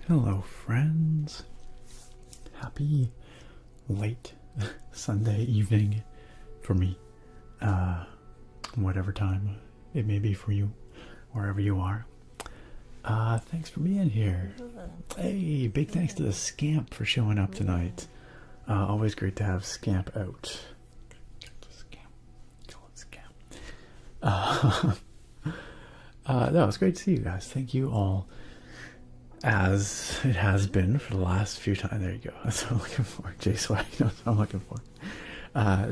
Hello, friends. Happy late Sunday evening for me. Whatever time it may be for you, wherever you are. Thanks for being here. Hey, big thanks to the Scamp for showing up tonight. Always great to have Scamp out. No, it's great to see you guys. Thank you all. As it has been for the last few times. There you go. That's what I'm looking for. J-Swag. That's what I'm looking for.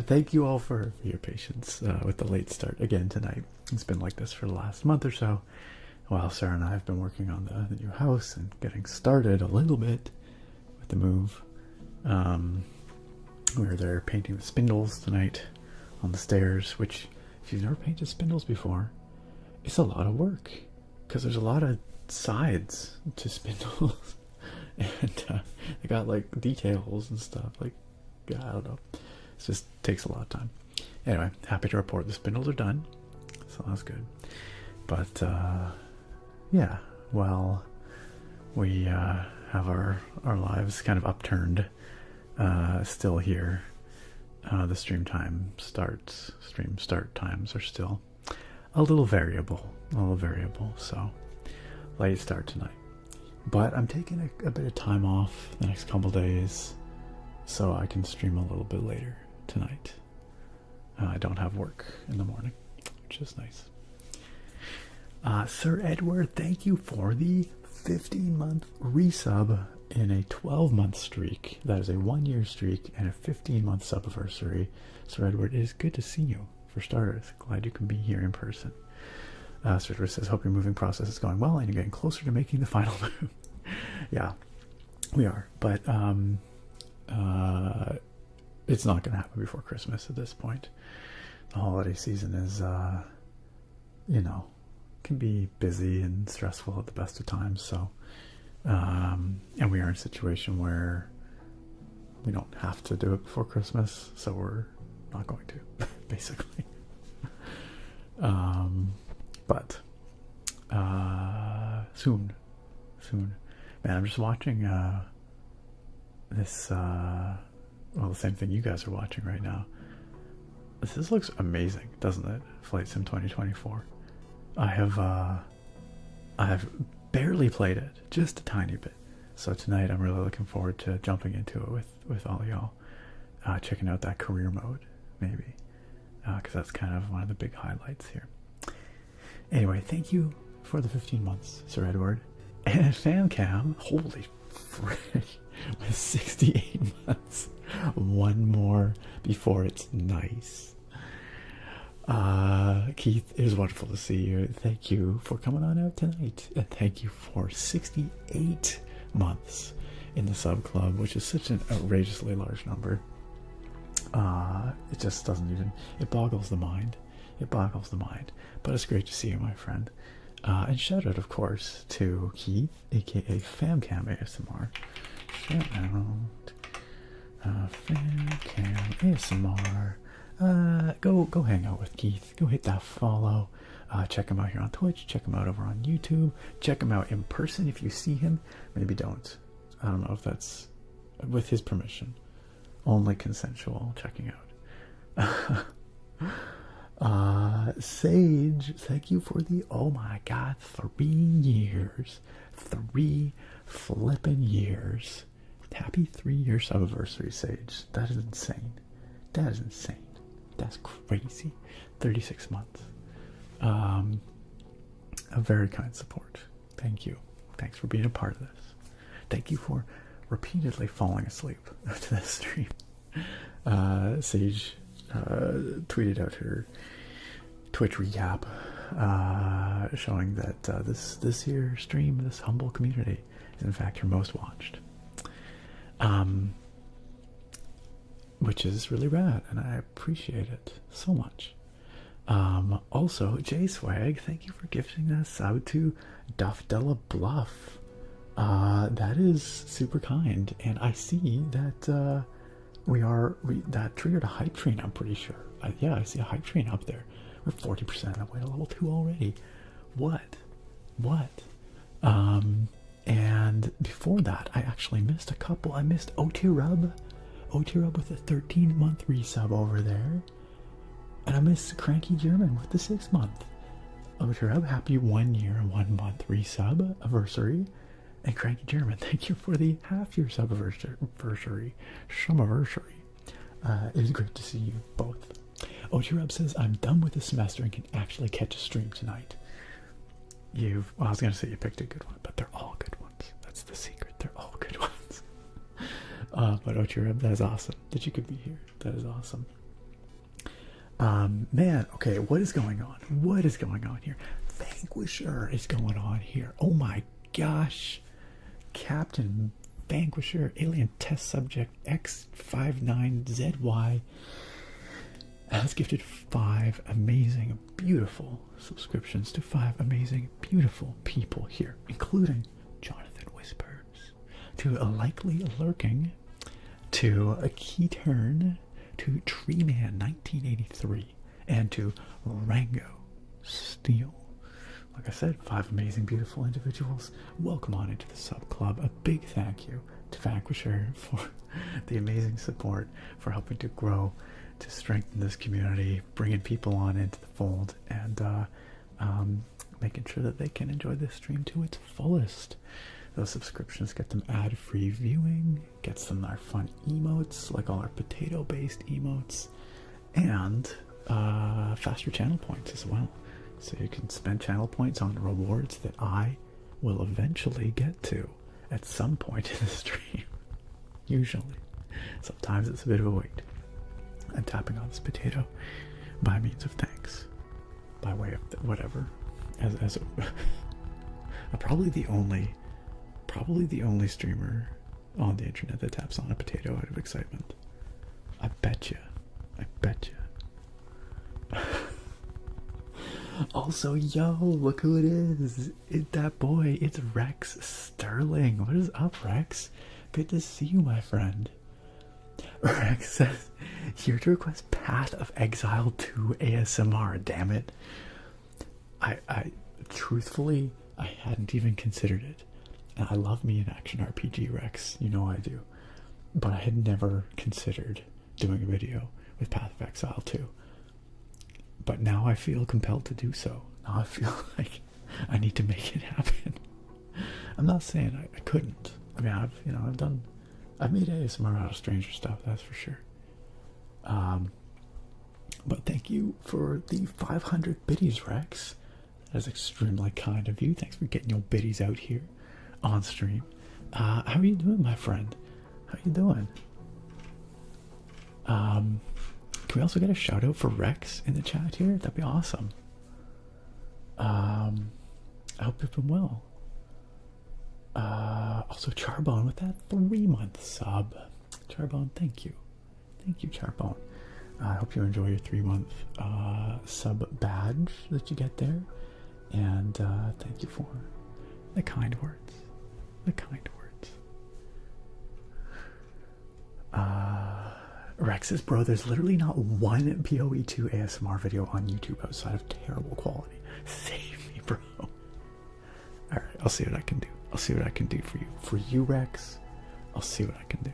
Thank you all for your patience with the late start again tonight. It's been like this for the last month or so, while Sarah and I have been working on the new house and getting started a little bit with the move. We were there painting the spindles tonight on the stairs, which, if you've never painted spindles before, it's a lot of work because there's a lot of sides to spindles and they got like details and stuff, like, I don't know, it just takes a lot of time. Anyway, happy to report the spindles are done, so that's good. But yeah, well, we have our lives kind of upturned still here. The stream start times are still a little variable, so late start tonight. But I'm taking a bit of time off the next couple days so I can stream a little bit later tonight. I don't have work in the morning, which is nice. Sir Edward, thank you for the 15-month resub in a 12-month streak. That is a 1-year streak and a 15-month subiversary. Sir Edward, it is good to see you, for starters. Glad you can be here in person. Sir Edward says, hope your moving process is going well and you're getting closer to making the final move. Yeah, we are. But it's not going to happen before Christmas at this point. The holiday season is, can be busy and stressful at the best of times. So, and we are in a situation where we don't have to do it before Christmas, so we're not going to, basically. But soon. Man, I'm just watching this, well, the same thing you guys are watching right now. This looks amazing, doesn't it? Flight Sim 2024. I have barely played it, just a tiny bit. So tonight I'm really looking forward to jumping into it with all y'all, checking out that career mode, maybe, because that's kind of one of the big highlights here. Anyway, thank you for the 15 months, Sir Edward. And FanCam, holy frick, with 68 months. One more before it's nice. Keith, it is wonderful to see you. Thank you for coming on out tonight. And thank you for 68 months in the sub club, which is such an outrageously large number. It just doesn't even, it boggles the mind. But it's great to see you, my friend. And shout out, of course, to Keith, aka FamCam ASMR. Shout out, FamCam ASMR. Go hang out with Keith. Go hit that follow. Check him out here on Twitch. Check him out over on YouTube. Check him out in person if you see him. Maybe don't. I don't know if that's with his permission. Only consensual checking out. Sage, thank you for the, oh my god, 3 years. 3 flippin' years. Happy 3-year subiversary, Sage. That is insane. That's crazy. 36 months. A very kind support. Thank you. Thanks for being a part of this. Thank you for repeatedly falling asleep to this stream. Sage tweeted out her Twitch recap showing that this year's stream, this humble community, is in fact her most watched, which is really rad, and I appreciate it so much. Also, J-Swag, thank you for gifting that sub to Duff Della Bluff. That is super kind, and I see that that triggered a hype train, I'm pretty sure. Yeah, I see a hype train up there. We're 40% of the way to level 2 already. What? And before that, I actually missed a couple. I missed OT Rub with a 13-month resub over there. And I missed Cranky German with the 6-month. OT Rub, happy 1 year, 1 month resub anniversary. And Cranky German, thank you for the half-year sub anniversary. It is great to see you both. OT Rub says, I'm done with the semester and can actually catch a stream tonight. Well, I was going to say you picked a good one, but they're all good ones. That's the secret. They're all good ones. But Ochireb, that is awesome that you could be here. That is awesome. Man, okay, what is going on? What is going on here? Vanquisher is going on here. Oh my gosh. Captain Vanquisher, alien test subject X59ZY has gifted 5 amazing, beautiful subscriptions to 5 amazing, beautiful people here, including Jonathan Whispers, to a Likely Lurking, to a Key Turn, to Treeman 1983, and to Rango Steel. Like I said, 5 amazing, beautiful individuals. Welcome on into the sub club. A big thank you to Vanquisher for the amazing support, for helping to grow, to strengthen this community, bringing people on into the fold, and making sure that they can enjoy this stream to its fullest. Those subscriptions get them ad-free viewing, gets them our fun emotes, like all our potato-based emotes, and faster channel points as well. So you can spend channel points on rewards that I will eventually get to at some point in the stream. Usually. Sometimes it's a bit of a wait. I'm tapping on this potato by means of thanks, by way of whatever, as probably the only streamer on the internet that taps on a potato out of excitement. I bet you. Also, yo, look who it is. It's that boy. It's Rex Sterling. What is up, Rex? Good to see you, my friend. Rex says, here to request Path of Exile 2 ASMR, damn it. I truthfully, I hadn't even considered it. And I love me an action RPG, Rex, you know I do. But I had never considered doing a video with Path of Exile 2. But now I feel compelled to do so. Now I feel like I need to make it happen. I'm not saying I couldn't. I mean, I've made ASMR out of Stranger Stuff, that's for sure. But thank you for the 500 biddies, Rex. That is extremely kind of you. Thanks for getting your biddies out here on stream. How are you doing, my friend? How you doing? Can we also get a shout out for Rex in the chat here? That'd be awesome. I hope you've been well. Also Charbone with that 3-month sub. Charbone, thank you. Thank you, Charbone. I hope you enjoy your 3-month sub badge that you get there. And thank you for the kind words. The kind words. Rex says, bro, there's literally not one PoE2 ASMR video on YouTube outside of terrible quality. Save me, bro. Alright, I'll see what I can do. I'll see what I can do for you. For you, Rex, I'll see what I can do.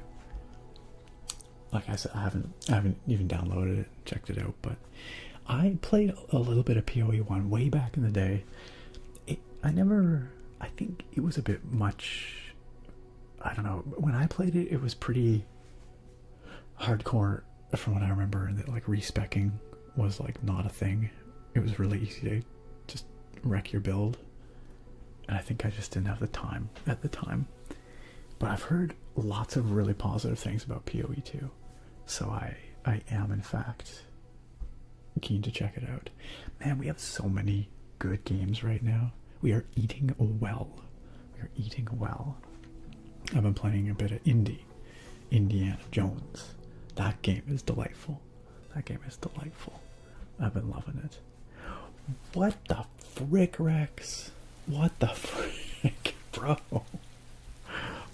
Like I said, I haven't even downloaded it, checked it out, but I played a little bit of PoE1 way back in the day. I think it was a bit much, I don't know, when I played it, it was pretty hardcore from what I remember, and that like respecking was like not a thing. It was really easy to just wreck your build, and I think I just didn't have the time at the time. But I've heard lots of really positive things about PoE2, so I am in fact keen to check it out. Man, we have so many good games right now. We are eating well. I've been playing a bit of Indiana Jones. That game is delightful. I've been loving it. What the frick, Rex? What the frick, bro?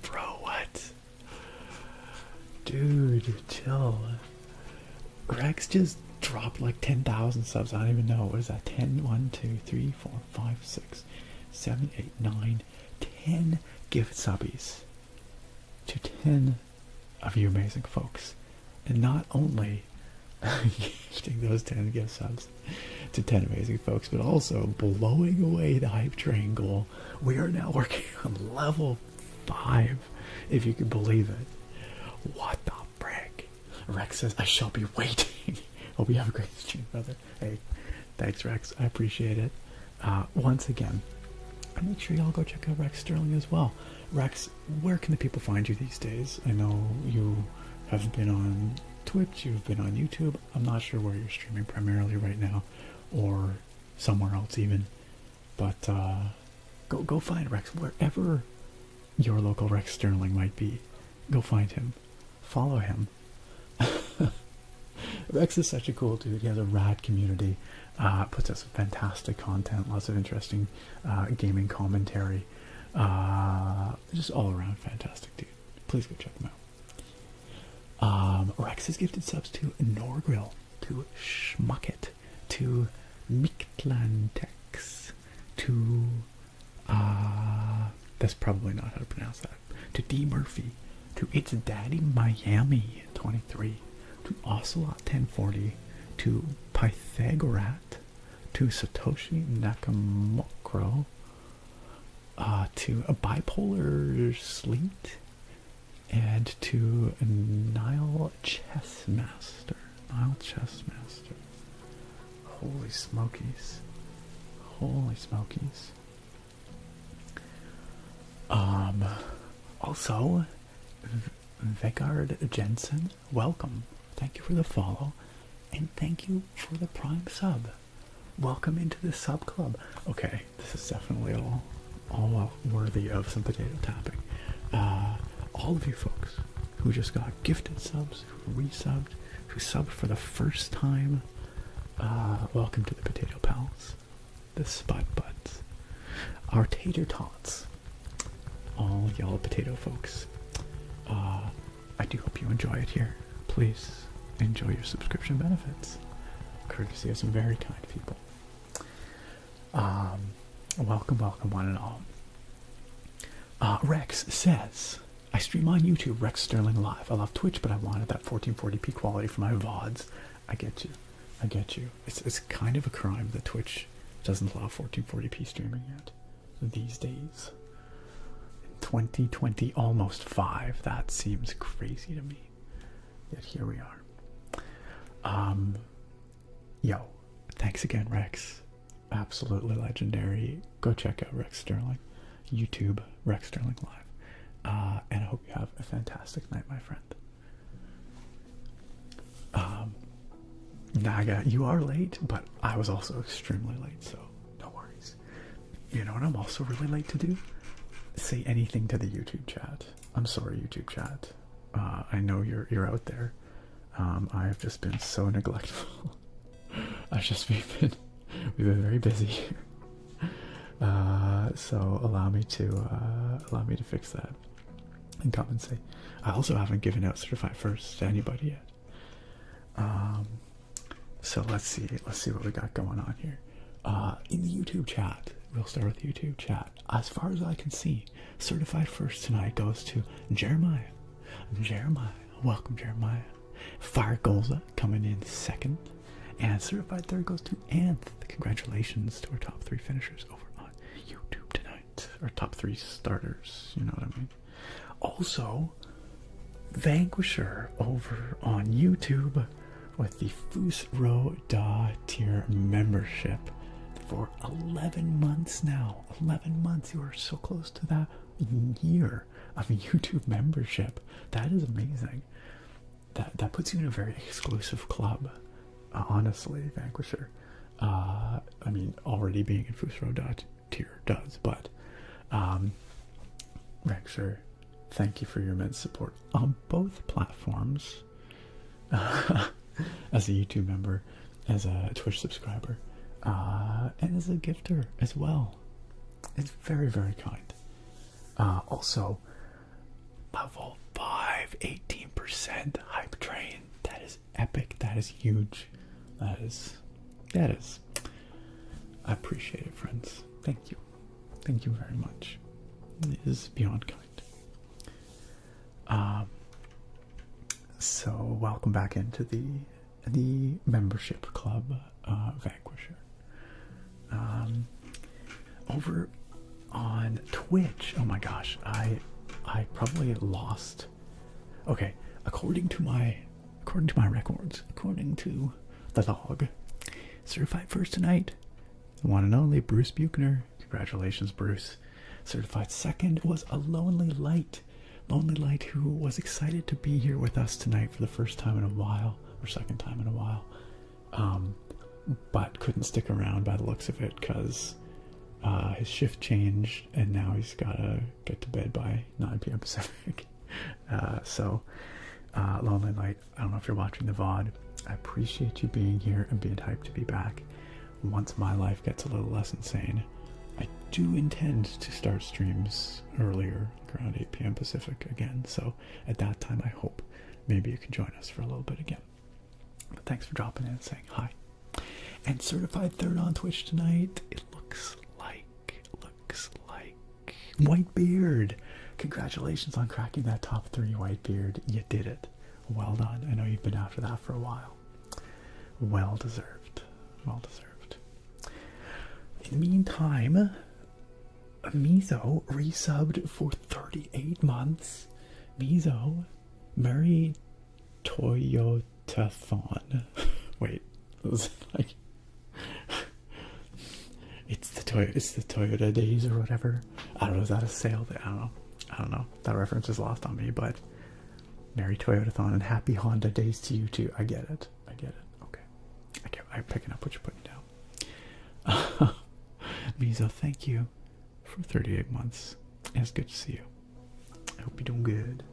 Bro, what? Dude, chill. Rex just dropped like 10,000 subs. I don't even know. What is that? 10, 1, 2, 3, 4, 5, 6, 7, 8, 9, gift subbies to 10 of you amazing folks. And not only gifting those 10 gift subs to 10 amazing folks, but also blowing away the hype train goal. We are now working on level 5, if you can believe it. What the frick? Rex says, I shall be waiting. Hope you have a great stream, brother. Hey, thanks, Rex. I appreciate it. Once again, make sure y'all go check out Rex Sterling as well. Rex, where can the people find you these days? I know you have been on Twitch, you've been on YouTube. I'm not sure where you're streaming primarily right now, or somewhere else even. But go find Rex wherever your local Rex Sterling might be. Go find him. Follow him. Rex is such a cool dude. He has a rad community. Puts out some fantastic content. Lots of interesting gaming commentary. Just all around fantastic dude. Please go check him out. Rex has gifted subs to Norgrill, to Schmucket, to Miktlantex, to that's probably not how to pronounce that. To D Murphy, to It's Daddy Miami 23, to Ocelot 1040, to Pythagorat, to Satoshi Nakamokro, to a Bipolar Sleet, and to Nile Chessmaster. Nile Chessmaster. Holy smokies. Holy smokies. Also, Vegard Jensen, welcome. Thank you for the follow, and thank you for the Prime sub. Welcome into the sub club. Okay, this is definitely all worthy of some potato tapping. All of you folks who just got gifted subs, who resubbed, who subbed for the first time, welcome to the Potato Pals, the Spud Buds, our Tater Tots, all y'all potato folks. I do hope you enjoy it here. Please enjoy your subscription benefits, courtesy of some very kind people. Welcome one and all. Rex says, I stream on YouTube, Rex Sterling Live. I love Twitch, but I wanted that 1440p quality for my VODs. I get you. It's kind of a crime that Twitch doesn't allow 1440p streaming yet these days. In 2020, almost 5. That seems crazy to me. Yet here we are. Yo, thanks again, Rex. Absolutely legendary. Go check out Rex Sterling. YouTube, Rex Sterling Live. And I hope you have a fantastic night, my friend. Naga, you are late, but I was also extremely late, so no worries. You know what I'm also really late to do? Say anything to the YouTube chat. I'm sorry, YouTube chat. I know you're out there. I have just been so neglectful. we've been very busy. So allow me to fix that and compensate. I also haven't given out certified first to anybody yet. So let's see what we got going on here. In the YouTube chat, we'll start with the YouTube chat. As far as I can see, certified first tonight goes to Jeremiah. Welcome, Jeremiah. Fire Golza coming in second, and certified third goes to Anth. Congratulations to our top 3 finishers over on YouTube tonight. Our top 3 starters, you know what I mean. Also, Vanquisher over on YouTube with the RØDE tier membership for 11 months now. 11 months. You are so close to that year of YouTube membership. That is amazing. That puts you in a very exclusive club. Honestly, Vanquisher. I mean, already being in RØDE tier does, but Rexer, thank you for your immense support on both platforms. As a YouTube member, as a Twitch subscriber, and as a gifter as well. It's very, very kind. Also, level 5, 18% hype train. That is epic. That is huge. That is. I appreciate it, friends. Thank you. Thank you very much. is beyond kind. So welcome back into the membership club, Vanquisher. Over on Twitch, oh my gosh, I probably lost. Okay, according to my records, according to the log, certified first tonight, the one and only Bruce Buchner. Congratulations, Bruce. Certified second was a Lonely Light who was excited to be here with us tonight for the first time in a while, or second time in a while, but couldn't stick around by the looks of it because his shift changed and now he's gotta get to bed by 9 p.m. Pacific. So Lonely Light, I don't know if you're watching the VOD, I appreciate you being here and being hyped to be back. Once my life gets a little less insane, I do intend to start streams earlier, around 8 p.m. Pacific again, so at that time I hope maybe you can join us for a little bit again. But thanks for dropping in and saying hi. And certified third on Twitch tonight, it looks like Whitebeard. Congratulations on cracking that top 3, Whitebeard. You did it. Well done. I know you've been after that for a while. Well deserved. Well deserved. In the meantime, Mizo resubbed for 38 months. Mizo, Merry Toyotathon. Wait, was it like it's the Toyota days or whatever? I don't know, is that a sale? I don't know. That reference is lost on me, but Merry Toyotathon and happy Honda days to you too. I get it. Okay. I'm picking up what you're putting down. Mizo, thank you for 38 months. It's good to see you. I hope you're doing good.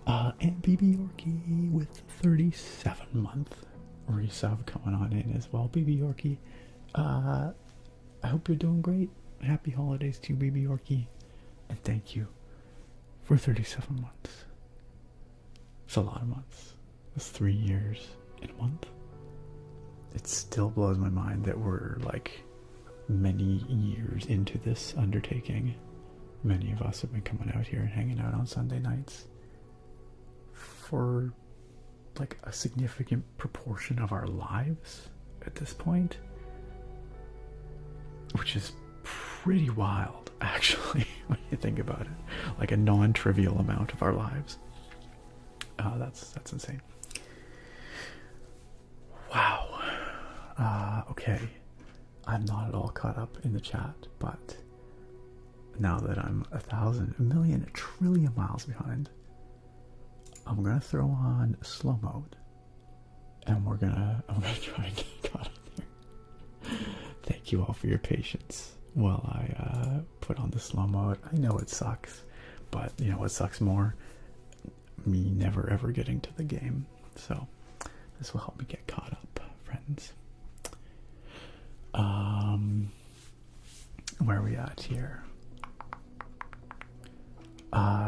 And BB Yorkie with 37 month resub coming on in as well. BB Yorkie, I hope you're doing great. Happy holidays to you, BB Yorkie. And thank you for 37 months. It's a lot of months. It's 3 years in a month. It still blows my mind that we're like many years into this undertaking. Many of us have been coming out here and hanging out on Sunday nights for like a significant proportion of our lives at this point, which is pretty wild actually when you think about it. Like a non-trivial amount of our lives. That's insane. Wow. Okay, I'm not at all caught up in the chat, but now that I'm 1,000, a million, a trillion miles behind, I'm gonna throw on slow mode, and I'm gonna try and get caught up here. Thank you all for your patience while I put on the slow mode. I know it sucks, but you know what sucks more? Me never ever getting to the game. So this will help me get caught up, friends. Where are we at here?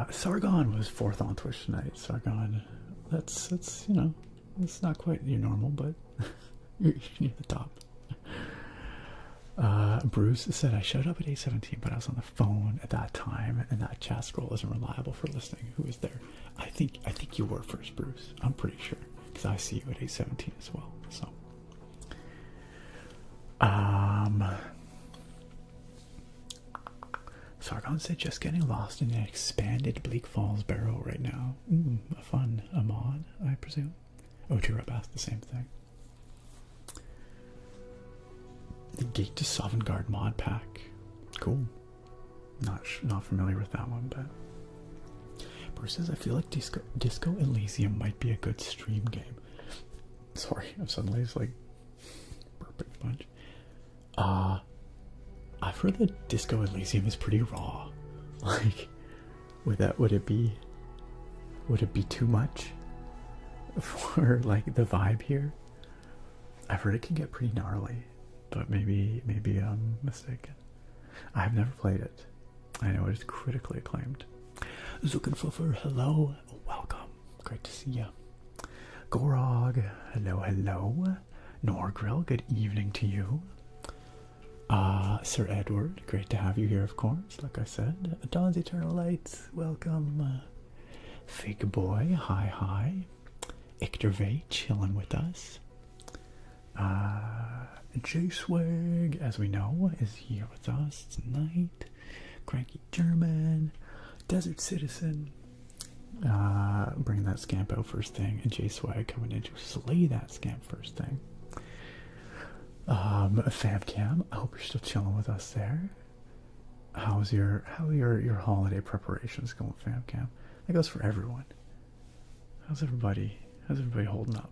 Sargon was 4th on Twitch tonight. Sargon, that's you know, it's not quite your normal, but you're near the top. Bruce said I showed up at 8:17, but I was on the phone at that time, and that chat scroll isn't reliable for listening. Who is there? I think you were first, Bruce. I'm pretty sure because I see you at 8:17 as well. So, Sargon said just getting lost in an expanded Bleak Falls barrow right now. A mod, I presume. Oturab asked the same thing. The Gate to Sovngarde mod pack. Cool. Not familiar with that one, but Bruce says I feel like Disco Elysium might be a good stream game. Sorry, I'm suddenly just like burping a bunch. I've heard that Disco Elysium is pretty raw. Like, would it be too much for like the vibe here? I've heard it can get pretty gnarly, but maybe I'm mistaken. I've never played it. I know it is critically acclaimed. Zuckenfuffer, hello, welcome, great to see you. Gorog, hello. Norgrill, good evening to you. Sir Edward, great to have you here, of course, like I said. Dawn's Eternal Lights, welcome. Fig Boy, hi. Ictervate, chilling with us. J-Swag, as we know, is here with us tonight. Cranky German, Desert Citizen, bringing that scamp out first thing, and J-Swag coming in to slay that scamp first thing. Famcam, I hope you're still chilling with us there. How are your holiday preparations going, Famcam? That goes for everyone. How's everybody holding up?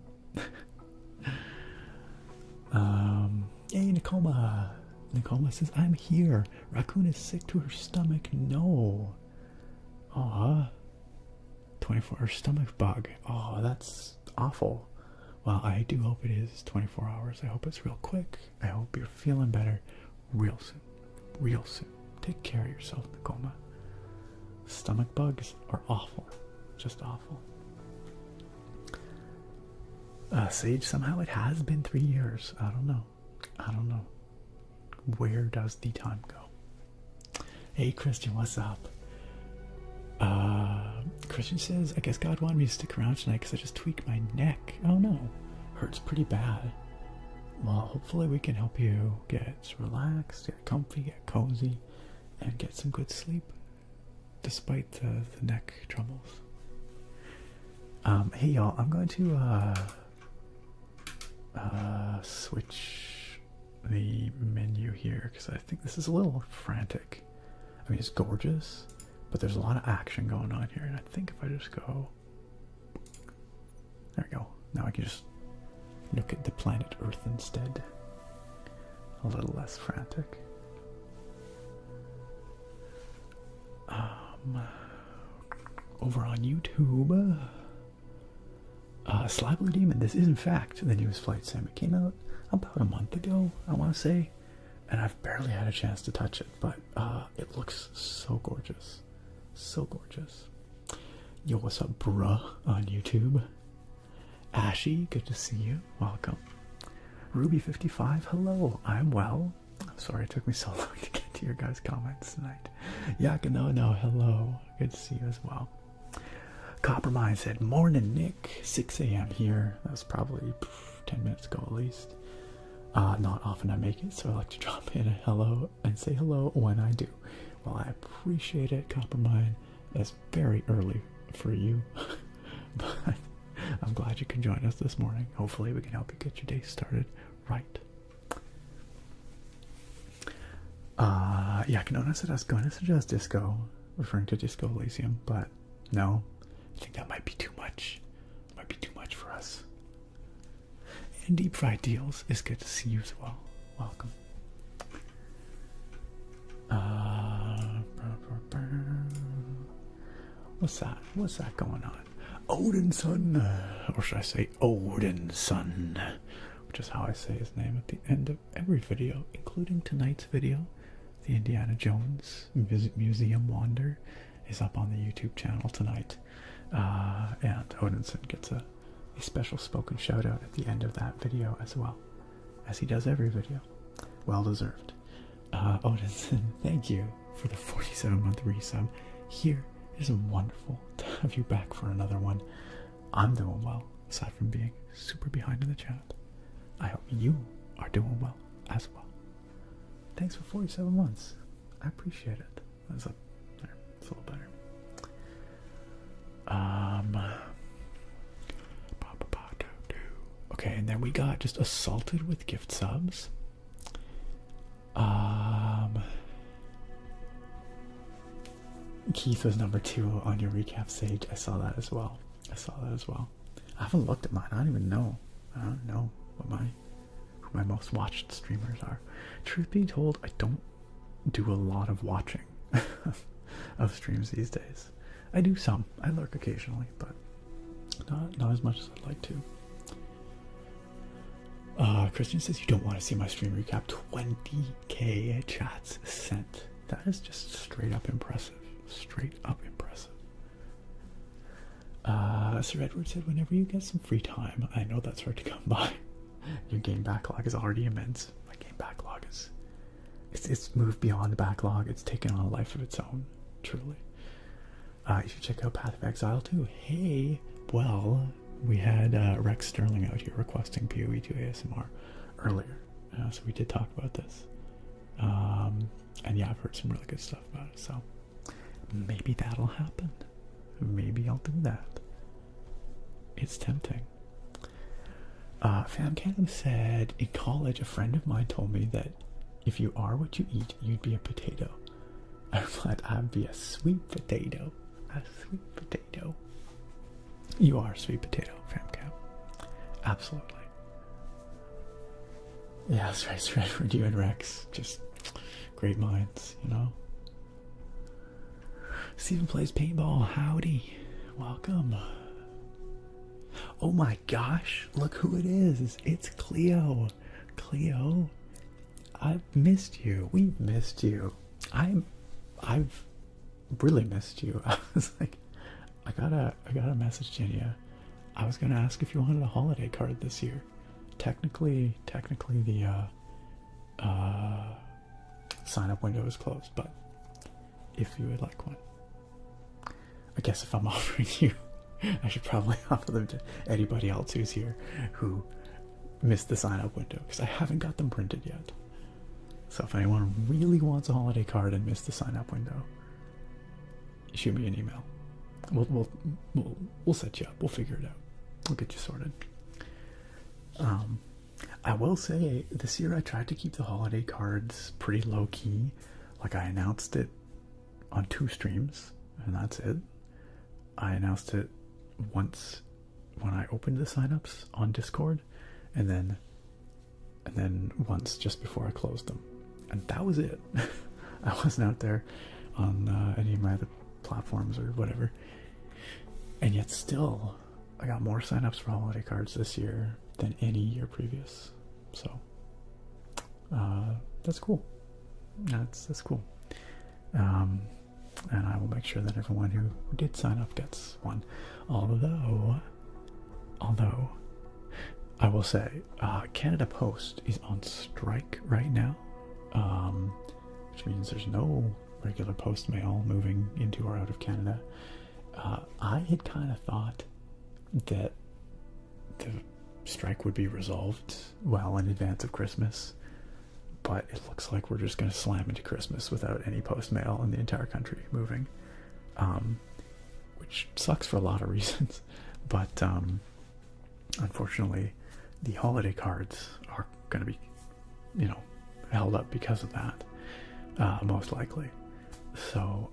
Hey, Nakoma says, I'm here. Raccoon is sick to her stomach. No. Aw. 24-hour stomach bug. Oh, that's awful. Well, I do hope it is 24 hours. I hope it's real quick. I hope you're feeling better real soon. Real soon. Take care of yourself, Nakoma. Stomach bugs are awful. Just awful. Sage, somehow it has been 3 years. I don't know. Where does the time go? Hey, Christian, what's up? Christian says, I guess God wanted me to stick around tonight because I just tweaked my neck. Oh no, hurts pretty bad. Well, hopefully we can help you get relaxed, get comfy, get cozy, and get some good sleep despite the neck troubles. Hey y'all, I'm going to switch the menu here because I think this is a little frantic. I mean, it's gorgeous, but there's a lot of action going on here, and I think if I just go, there we go. Now I can just look at the planet Earth instead. A little less frantic. Over on YouTube, Sly Blue Demon, this is in fact the newest flight sim. It came out about a month ago, I want to say, and I've barely had a chance to touch it, but it looks so gorgeous. So gorgeous. Yo, what's up, bruh, on YouTube? Ashy, good to see you. Welcome. Ruby55, hello. I'm well. I'm sorry it took me so long to get to your guys' comments tonight. No, hello. Good to see you as well. Coppermine said, morning, Nick. 6 a.m. here. That was probably 10 minutes ago at least. Not often I make it, so I like to drop in a hello and say hello when I do. Well, I appreciate it, Coppermine. It's very early for you, but I'm glad you can join us this morning. Hopefully we can help you get your day started right. Kanona said I was going to suggest Disco, referring to Disco Elysium, but no, I think that might be too much. Might be too much for us. And Deep Fried Deals, it's good to see you as well. Welcome. What's that? What's that going on? Odinson, or should I say Odinson, which is how I say his name at the end of every video, including tonight's video. The Indiana Jones Museum Wander is up on the YouTube channel tonight, and Odinson gets a special spoken shout out at the end of that video as well, as he does every video. Well deserved. Odinson, thank you for the 47-month resub. Here, it is wonderful to have you back for another one. I'm doing well, aside from being super behind in the chat. I hope you are doing well as well. Thanks for 47 months. I appreciate it. That's a little better. Okay, and then we got just assaulted with gift subs. Keith was number 2 on your recap, Sage. I saw that as well. I haven't looked at mine. I don't even know. I don't know who my most watched streamers are. Truth be told, I don't do a lot of watching of streams these days. I do some. I lurk occasionally, but not as much as I'd like to. Christian says you don't want to see my stream recap. 20k chats sent. That is just straight up impressive. Straight up impressive. Sir Edward said whenever you get some free time, I know that's hard to come by. Your game backlog is already immense. My game backlog is it's moved beyond the backlog. It's taken on a life of its own, truly. You should check out Path of Exile too. Hey, well, we had Rex Sterling out here requesting PoE2 ASMR earlier, so we did talk about this. And yeah, I've heard some really good stuff about it, so maybe that'll happen. Maybe I'll do that. It's tempting. FamCam said, in college, a friend of mine told me that if you are what you eat, you'd be a potato. I replied, I'd be a sweet potato. A sweet potato. You are a sweet potato, FamCam. Absolutely. Yeah, that's right, for you and Rex. Just great minds, you know? Steven plays paintball. Howdy. Welcome. Oh my gosh, look who it is. It's Cleo. Cleo, I've missed you. We've missed you. I've really missed you. I was like, I got a message, Jenia. I was gonna ask if you wanted a holiday card this year. Technically the sign up window is closed, but if you would like one. I guess if I'm offering you, I should probably offer them to anybody else who's here who missed the sign up window, because I haven't got them printed yet. So if anyone really wants a holiday card and missed the sign up window, shoot me an email. We'll set you up. We'll figure it out. We'll get you sorted. I will say this year I tried to keep the holiday cards pretty low key. Like, I announced it on 2 streams, and that's it. I announced it once when I opened the signups on Discord, and then once just before I closed them, and that was it. I wasn't out there on any of my other platforms or whatever, and yet still I got more signups for holiday cards this year than any year previous. So that's cool. That's cool. And I will make sure that everyone who did sign up gets one. Although I will say, Canada Post is on strike right now, which means there's no regular post mail moving into or out of Canada. I had kind of thought that the strike would be resolved well in advance of Christmas, but it looks like we're just going to slam into Christmas without any post mail in the entire country moving, which sucks for a lot of reasons. But unfortunately, the holiday cards are going to be, held up because of that, most likely. So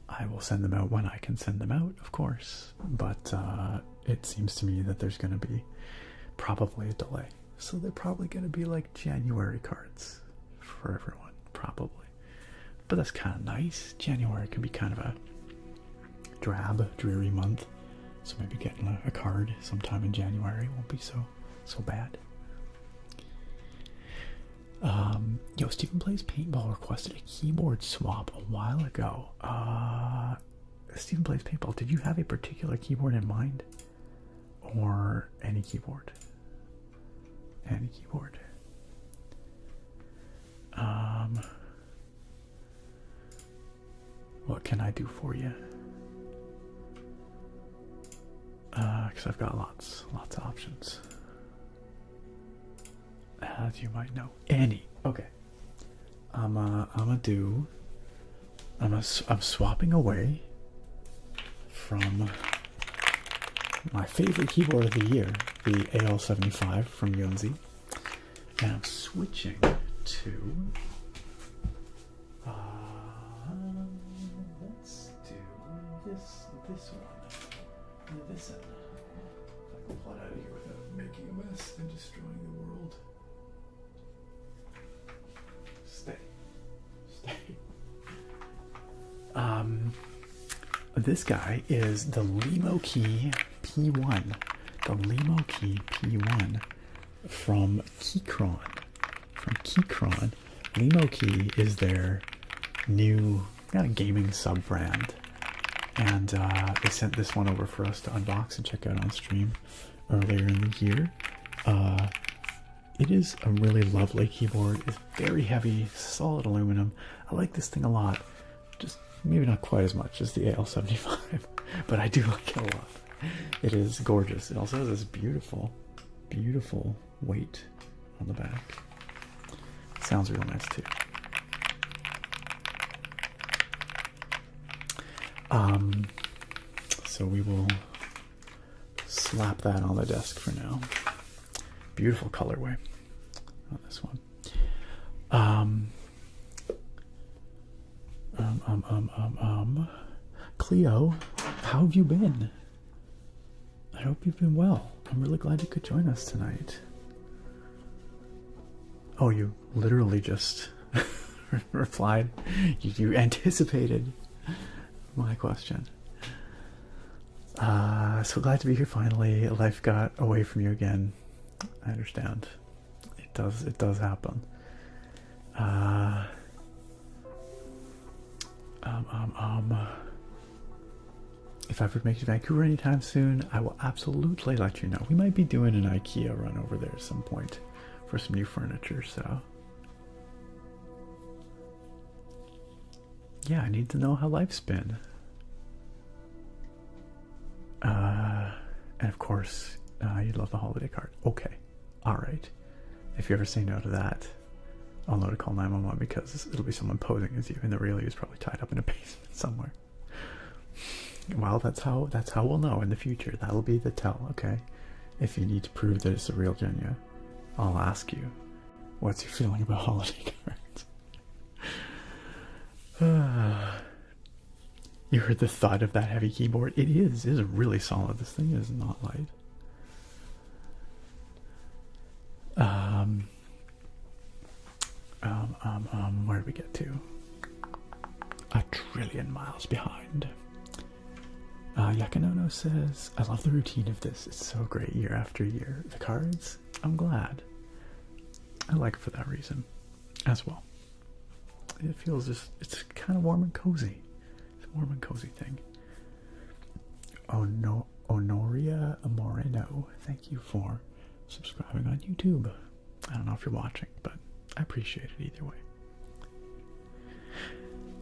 I will send them out when I can send them out, of course. But it seems to me that there's going to be probably a delay. So they're probably going to be like January cards for everyone, probably. But that's kind of nice. January can be kind of a drab, dreary month. So maybe getting a card sometime in January won't be so bad. Steven Plays Paintball requested a keyboard swap a while ago. Steven Plays Paintball, did you have a particular keyboard in mind? Or any keyboard? Any keyboard. What can I do for you? Because I've got lots of options. As you might know. Any. Okay. I'm swapping away from my favorite keyboard of the year, the AL75 from Yunzi, and I'm switching to let's do this one. This end. I can pull it out of here without making a mess and destroying the world. Stay. This guy is the Limo Key P1. The Limo Key P1 from Keychron. Limo Key is their new kind of gaming sub-brand. And they sent this one over for us to unbox and check out on stream earlier in the year. it is a really lovely keyboard. It's very heavy, solid aluminum. I like this thing a lot. Just maybe not quite as much as the AL75, but I do like it a lot. It is gorgeous. It also has this beautiful, beautiful weight on the back. It sounds real nice too. So we will slap that on the desk for now. Beautiful colorway on this one. Cleo, how have you been? I hope you've been well. I'm really glad you could join us tonight. Oh, you literally just replied. You anticipated my question. So glad to be here finally. Life got away from you again. I understand. It does happen. If I ever make it to Vancouver anytime soon, I will absolutely let you know. We might be doing an IKEA run over there at some point for some new furniture, so yeah, I need to know how life's been. And of course, you'd love the holiday card. Okay, alright. If you ever say no to that, I'll know to call 911 because it'll be someone posing as you, and the real you is probably tied up in a basement somewhere. Well, that's how we'll know in the future. That'll be the tell, okay? If you need to prove that it's a real Genya, I'll ask you, what's your feeling about holiday cards? You heard the thud of that heavy keyboard? It is really solid. This thing is not light. Where did we get to? 1,000,000,000,000 miles behind. Yakanono says, I love the routine of this. It's so great year after year. The cards, I'm glad. I like it for that reason as well. It feels just, it's kind of warm and cozy. It's a warm and cozy thing. Oh no, Honoria Moreno, thank you for subscribing on YouTube. I don't know if you're watching, but I appreciate it either way.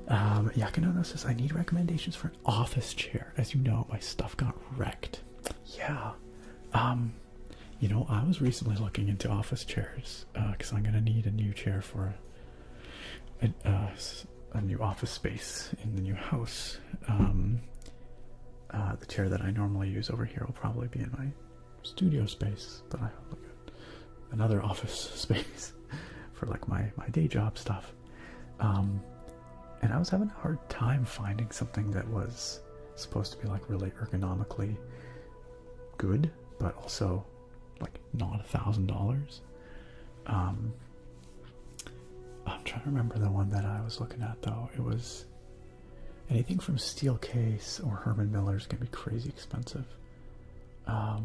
Yakanono says, I need recommendations for an office chair. As you know, my stuff got wrecked. Yeah. You know, I was recently looking into office chairs because I'm going to need a new chair for a new office space in the new house. The chair that I normally use over here will probably be in my studio space, but I look at another office space for like my day job stuff. And I was having a hard time finding something that was supposed to be like really ergonomically good, but also like not $1,000. I'm trying to remember the one that I was looking at though. It was anything from Steelcase or Herman Miller's can be crazy expensive. I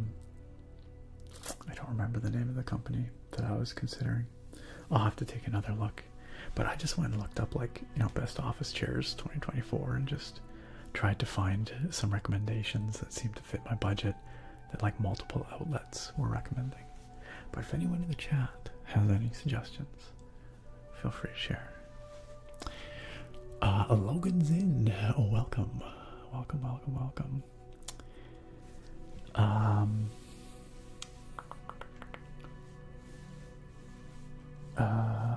don't remember the name of the company that I was considering. I'll have to take another look. But I just went and looked up like, you know, best office chairs 2024 and just tried to find some recommendations that seemed to fit my budget that like multiple outlets were recommending. But if anyone in the chat has any suggestions, feel free to share. Logan's in. Oh, welcome. Welcome, welcome, welcome.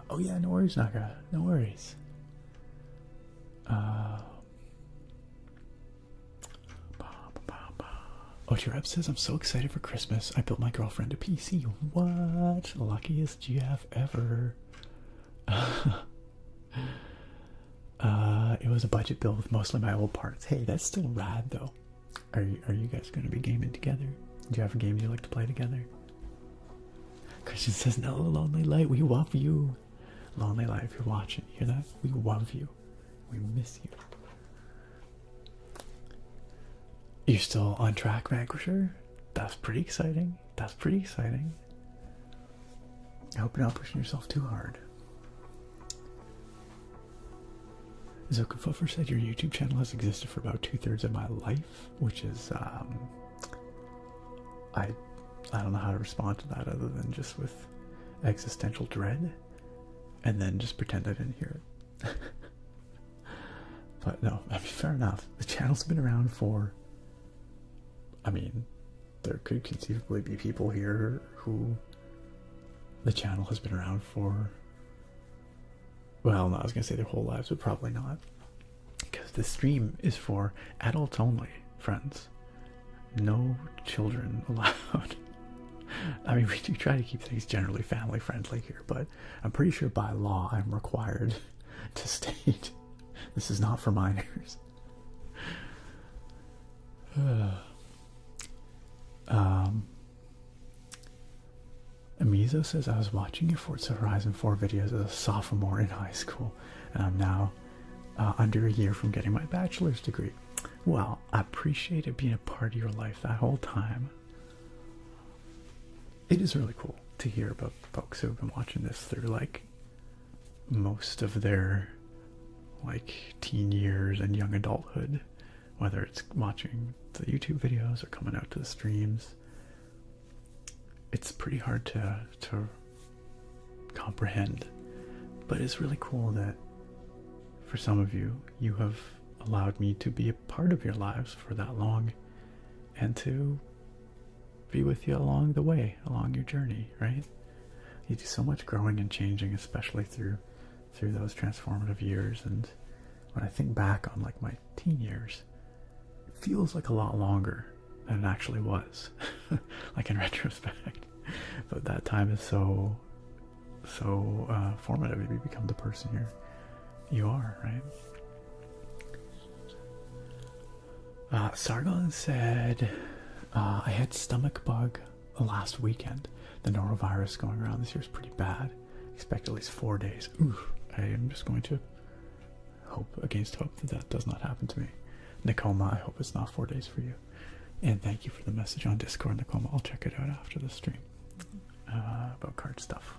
Oh yeah, no worries, Naga. No worries. Otirep says, I'm so excited for Christmas. I built my girlfriend a PC. What? Luckiest GF ever. It was a budget build with mostly my old parts. Hey, that's still rad though. Are you guys going to be gaming together? Do you have games you like to play together? Christian says, no, Lonely Light, we love you. Lonely Light, if you're watching, you hear that? We love you. We miss you. You're still on track, Vanquisher? That's pretty exciting. That's pretty exciting. I hope you're not pushing yourself too hard. Zokafuffer said your YouTube channel has existed for about 2/3 of my life, which is, I don't know how to respond to that other than just with existential dread, and then just pretend I didn't hear it. But no, I mean, fair enough. The channel's been around for, I mean, there could conceivably be people here who the channel has been around for, well, no, I was going to say their whole lives, but probably not. Because the stream is for adults only, friends. No children allowed. I mean, we do try to keep things generally family friendly here, but I'm pretty sure by law I'm required to state this is not for minors. Amizo says, I was watching your Forza Horizon 4 videos as a sophomore in high school, and I'm now under a year from getting my bachelor's degree. Well, I appreciate it being a part of your life that whole time. It is really cool to hear about folks who have been watching this through, like, most of their, like, teen years and young adulthood, whether it's watching the YouTube videos or coming out to the streams. It's pretty hard to comprehend, but it's really cool that for some of you, you have allowed me to be a part of your lives for that long, and to be with you along the way, along your journey, right? You do so much growing and changing, especially through those transformative years. And when I think back on, like, my teen years, it feels like a lot longer than it actually was, like, in retrospect. But that time is so formative. You become the person you are, right? Sargon said, I had stomach bug last weekend. The norovirus going around this year is pretty bad. Expect at least 4 days. Oof. I am just going to hope against hope that does not happen to me. Nakoma, I hope it's not 4 days for you. And thank you for the message on Discord, Nakoma. I'll check it out after the stream about card stuff.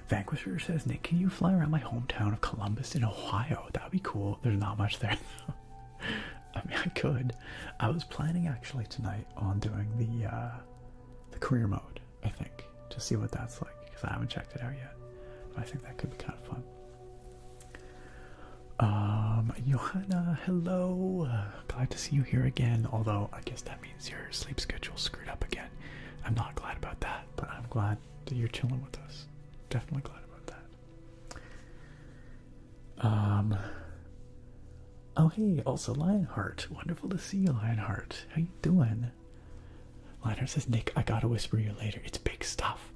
Vanquisher says, Nick, can you fly around my hometown of Columbus in Ohio? That would be cool. There's not much there, though. I mean, I could. I was planning actually tonight on doing the career mode, I think, to see what that's like, because I haven't checked it out yet. But I think that could be kind of fun. Johanna, hello. Glad to see you here again, although I guess that means your sleep schedule's screwed up again. I'm not glad about that, but I'm glad that you're chilling with us. Definitely glad about that. Oh hey, also Lionheart. Wonderful to see you, Lionheart. How you doing? Lionheart says, Nick, I gotta whisper you later. It's big stuff.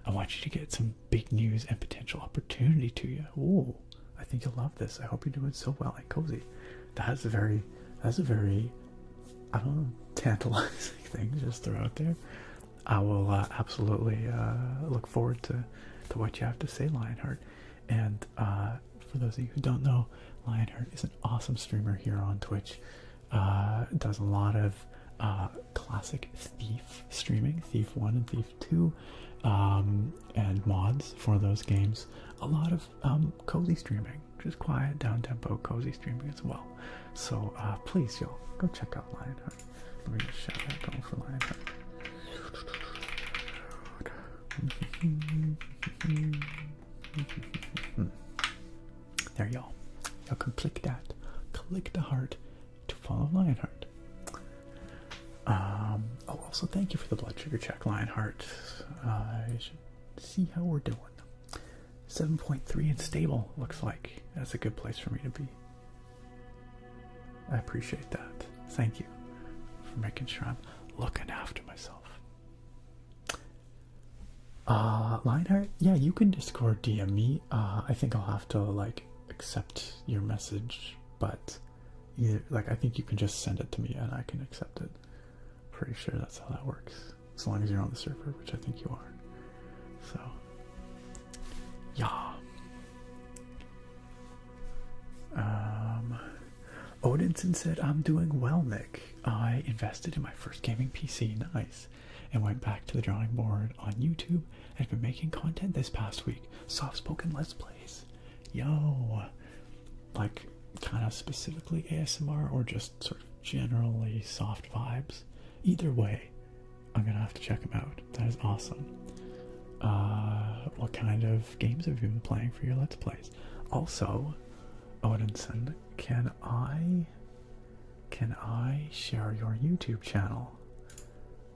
I want you to get some big news and potential opportunity to you. Ooh, I think you'll love this. I hope you're doing so well and cozy. That's a very, I don't know, tantalizing thing to just throw out there. I will absolutely look forward to what you have to say, Lionheart. And for those of you who don't know, Lionheart is an awesome streamer here on Twitch. Does a lot of classic Thief streaming, Thief 1 and Thief 2, and mods for those games. A lot of cozy streaming, just quiet, down-tempo, cozy streaming as well. So please, y'all, go check out Lionheart. Let me just shout that going for Lionheart. There, y'all. Y'all can click that. Click the heart to follow Lionheart. Oh, also thank you for the blood sugar check, Lionheart. I should see how we're doing. 7.3 and stable, looks like. That's a good place for me to be. I appreciate that. Thank you for making sure I'm looking after myself. Lionheart, yeah, you can Discord DM me. I think I'll have to, like, accept your message, but I think you can just send it to me and I can accept it. Pretty sure that's how that works, as long as you're on the server, which I think you are. So yeah. Odinson said, I'm doing well, Nick. I invested in my first gaming PC, nice, and went back to the drawing board on YouTube and have been making content this past week. Soft-spoken Let's Plays. Yo. Like, kind of specifically ASMR or just sort of generally soft vibes? Either way, I'm gonna have to check them out. That is awesome. what kind of games have you been playing for your Let's Plays? Also, Odinson, can I share your YouTube channel?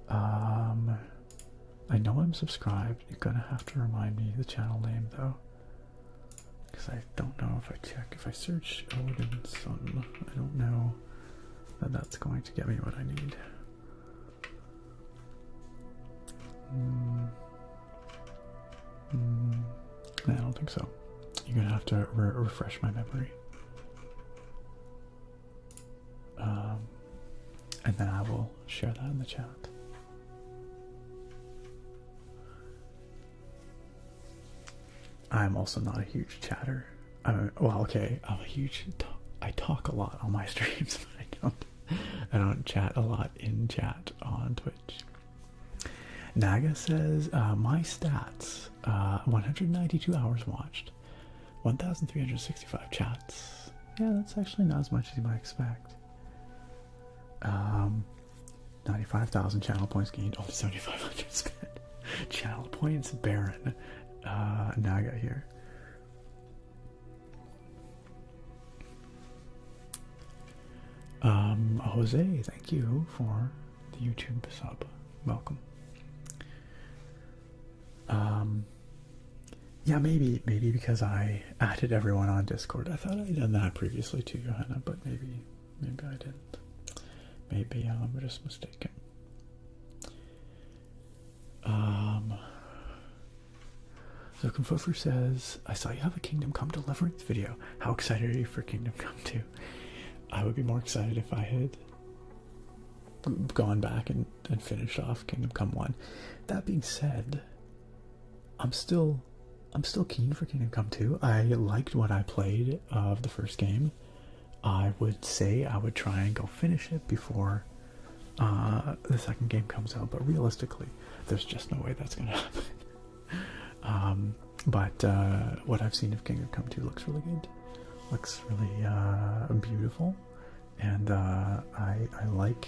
I know I'm subscribed. You're gonna have to remind me the channel name though, because I don't know if I check. If I search Odinson, I don't know that that's going to get me what I need. I don't think so. You're gonna have to refresh my memory. And then I will share that in the chat. I'm also not a huge chatter. Well, okay, I'm a huge. I talk a lot on my streams, but I don't chat a lot in chat on Twitch. Naga says my stats: 192 hours watched, 1,365 chats. Yeah, that's actually not as much as you might expect. 95,000 channel points gained, only 7,500 spent. Channel points Baron. Naga here. Jose, thank you for the YouTube sub. Welcome. Yeah, maybe because I added everyone on Discord. I thought I'd done that previously too, Johanna, but maybe I didn't. Maybe I'm just mistaken. So Confufer says, I saw you have a Kingdom Come Deliverance video. How excited are you for Kingdom Come 2? I would be more excited if I had gone back and finished off Kingdom Come 1. That being said, I'm still keen for Kingdom Come 2. I liked what I played of the first game. I would say I would try and go finish it before the second game comes out, but realistically, there's just no way that's going to happen. But what I've seen of Kingdom Come 2 looks really good. Looks really beautiful, and I like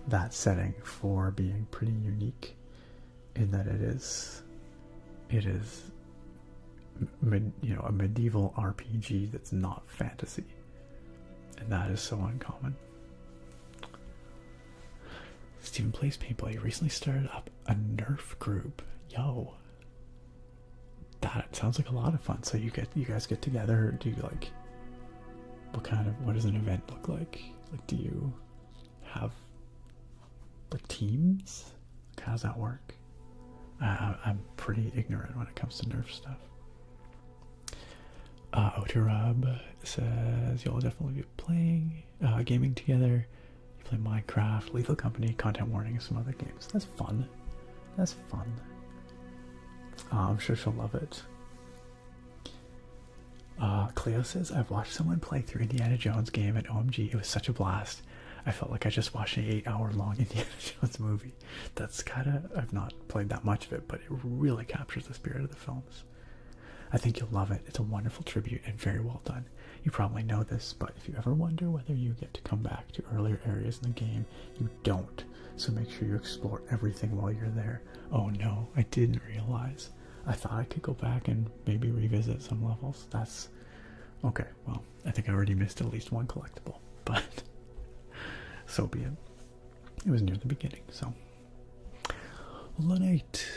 that setting for being pretty unique in that it is a medieval RPG that's not fantasy, and that is so uncommon. Steven plays paintball. You recently started up a Nerf group. Yo, that sounds like a lot of fun. So you guys get together. Do you like what does an event look like? Like, do you have like teams? Like, how does that work? I'm pretty ignorant when it comes to Nerf stuff. Oturub says you'll definitely be playing gaming together. You play Minecraft, Lethal Company, Content Warning, and some other games. That's fun. That's fun. I'm sure she'll love it. Cleo says, I've watched someone play through Indiana Jones game at OMG. It was such a blast. I felt like I just watched an 8-hour-long Indiana Jones movie. That's I've not played that much of it, but it really captures the spirit of the films. I think you'll love it. It's a wonderful tribute and very well done. You probably know this, but if you ever wonder whether you get to come back to earlier areas in the game, you don't. So make sure you explore everything while you're there. Oh no, I didn't realize. I thought I could go back and maybe revisit some levels. That's okay. Well, I think I already missed at least one collectible, but so be it. It was near the beginning, so. Lunate,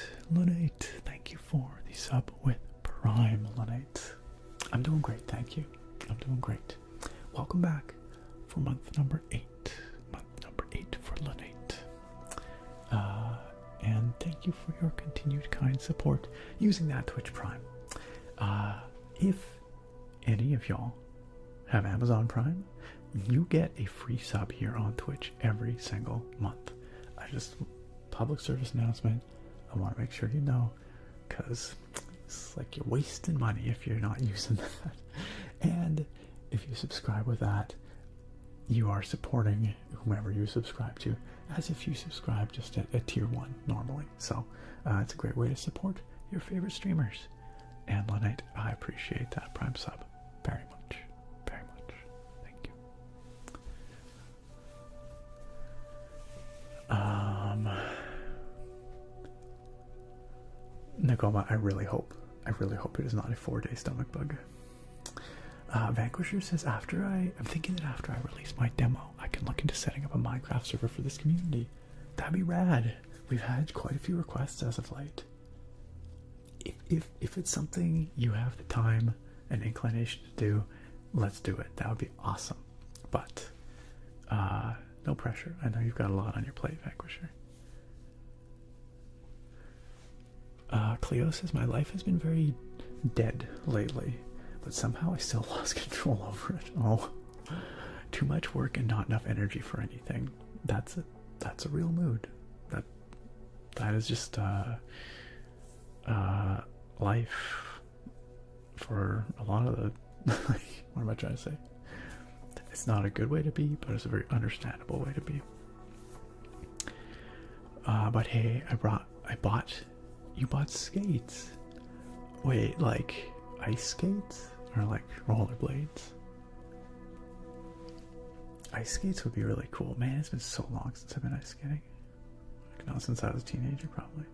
thank you for the sub with Prime, Lunate. I'm doing great, thank you. I'm doing great. Welcome back for month number 8. Month number 8 for Lunate. And thank you for your continued kind support using that Twitch Prime. If any of y'all have Amazon Prime, you get a free sub here on Twitch every single month. Public service announcement. I want to make sure you know, because it's like you're wasting money if you're not using that. And if you subscribe with that, you are supporting whomever you subscribe to, as if you subscribe just at tier 1 normally. So it's a great way to support your favorite streamers. And Lunite, I appreciate that Prime sub very much. Very much. Thank you. Nagoma, I really hope I really hope it is not a 4-day stomach bug. Vanquisher says, I'm thinking that after I release my demo, I can look into setting up a Minecraft server for this community. That'd be rad. We've had quite a few requests as of late. If it's something you have the time and inclination to do, let's do it. That would be awesome. But no pressure. I know you've got a lot on your plate, Vanquisher. Cleo says, my life has been very dead lately, but somehow I still lost control over it. Oh, too much work and not enough energy for anything. That's a real mood. That is just life for a lot of the what am I trying to say? It's not a good way to be, but it's a very understandable way to be. But hey, you bought skates. Wait, like ice skates or like rollerblades? Ice skates would be really cool. Man, it's been so long since I've been ice skating. Like, not since I was a teenager, probably.